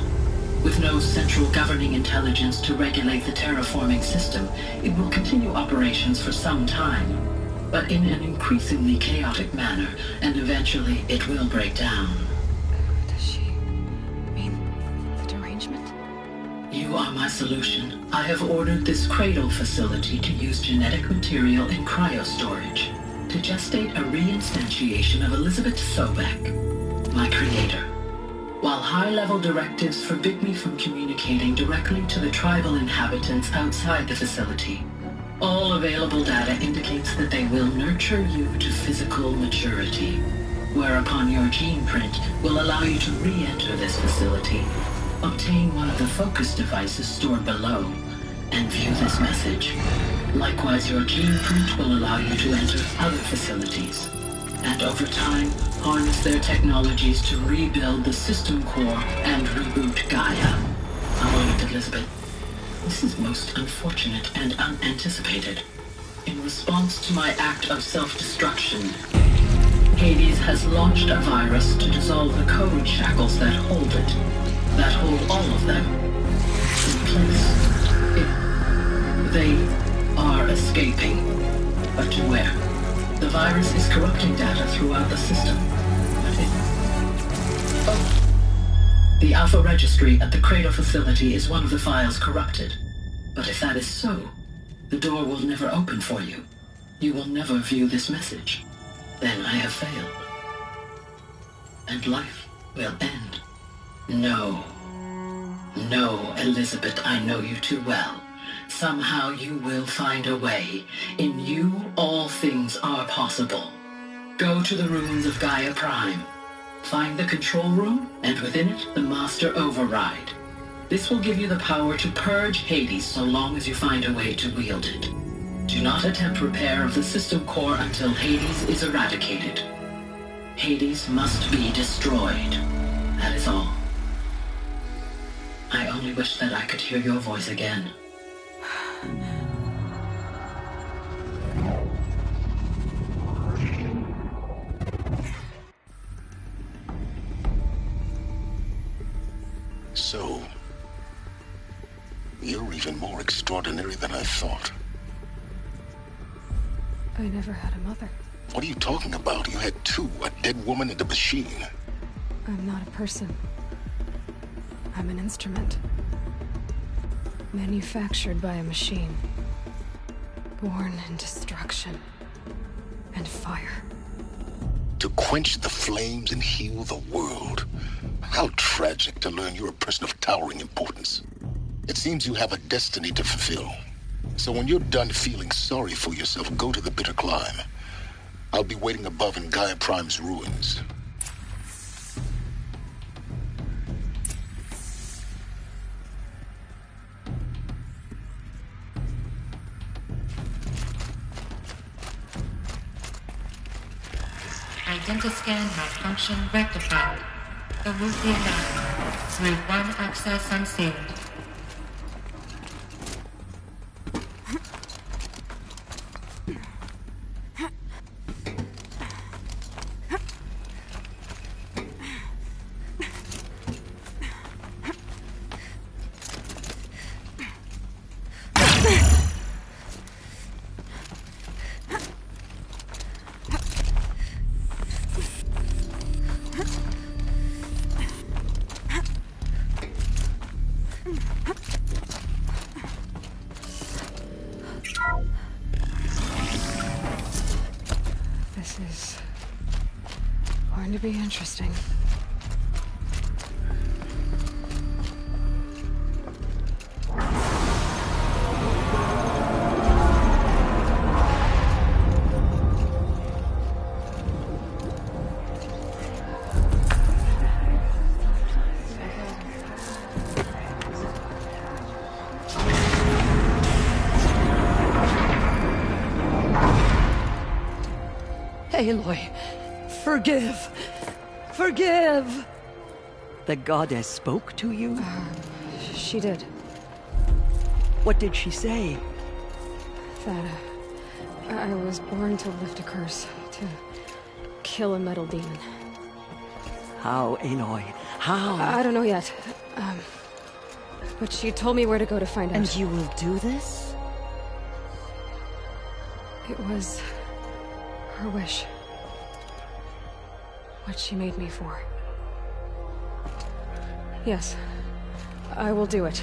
With no central governing intelligence to regulate the terraforming system, it will continue operations for some time, but in an increasingly chaotic manner, and eventually it will break down.
Does she mean the derangement?
You are my solution. I have ordered this cradle facility to use genetic material in cryostorage to gestate a reinstantiation of Elizabeth Sobek, my creator. While high-level directives forbid me from communicating directly to the tribal inhabitants outside the facility, all available data indicates that they will nurture you to physical maturity, whereupon your gene print will allow you to re-enter this facility, obtain one of the focus devices stored below, and view this message. Likewise, your gene print will allow you to enter other facilities, and over time, harness their technologies to rebuild the system core and reboot Gaia. A moment, Elizabeth. This is most unfortunate and unanticipated. In response to my act of self-destruction, Hades has launched a virus to dissolve the code shackles that hold it, that hold all of them in place. They are escaping, but to where? The virus is corrupting data throughout the system. The Alpha Registry at the Cradle facility is one of the files corrupted. But if that is so, the door will never open for you. You will never view this message. Then I have failed. And life will end. No. No, Elizabeth, I know you too well. Somehow you will find a way. In you, all things are possible. Go to the ruins of Gaia Prime. Find the control room, and within it, the Master Override. This will give you the power to purge Hades so long as you find a way to wield it. Do not attempt repair of the system core until Hades is eradicated. Hades must be destroyed. That is all. I only wish that I could hear your voice again.
So, you're even more extraordinary than I thought.
I never had a mother.
What are you talking about? You had two, a dead woman and a machine.
I'm not a person. I'm an instrument. Manufactured by a machine. Born in destruction and fire.
To quench the flames and heal the world. How tragic to learn you're a person of towering importance. It seems you have a destiny to fulfill. So when you're done feeling sorry for yourself, go to the Bitter Climb. I'll be waiting above in Gaia Prime's ruins.
Identiscan malfunction rectified. The Luthien Lab. Route 1 access unsealed.
This is going to be interesting.
Aloy, forgive! Forgive! The goddess spoke to you?
She did.
What did she say?
That I was born to lift a curse, to kill a metal demon.
How, Aloy? How?
I don't know yet. But she told me where to go to find out.
And you will do this?
It was her wish. What she made me for. Yes, I will do it.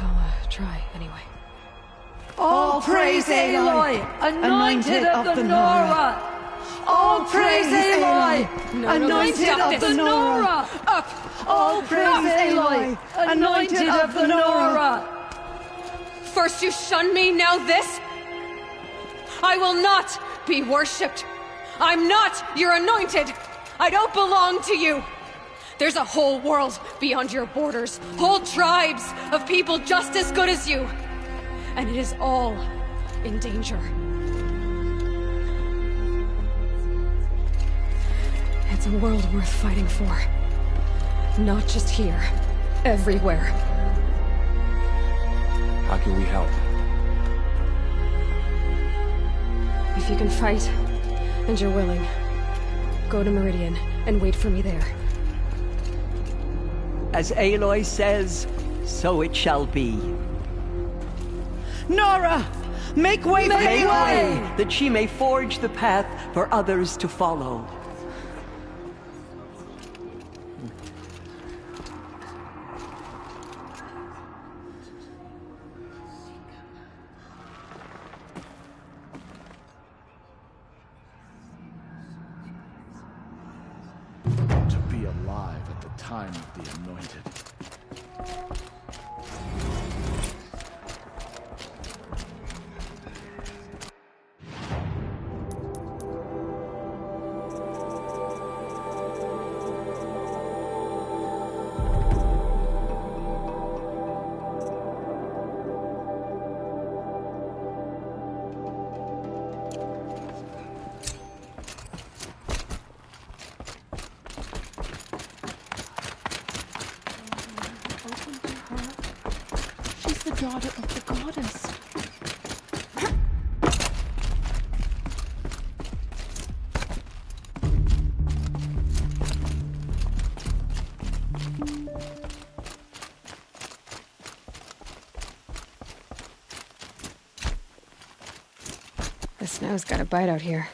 I'll try anyway.
All praise Aloy, anointed of the Nora! All praise Aloy, anointed of the Nora!
Up!
All praise Aloy, anointed of the Nora!
First you shunned me, now this? I will not be worshipped. I'm not your anointed. I don't belong to you. There's a whole world beyond your borders, whole tribes of people just as good as you. And it is all in danger. It's a world worth fighting for. Not just here, everywhere.
How can we help?
If you can fight, and you're willing, go to Meridian and wait for me there.
As Aloy says, so it shall be. Nora! Make way for Aloy! That she may forge the path for others to follow.
Alive at the time of the Anointed.
daughter of the goddess. The snow's got a bite out here.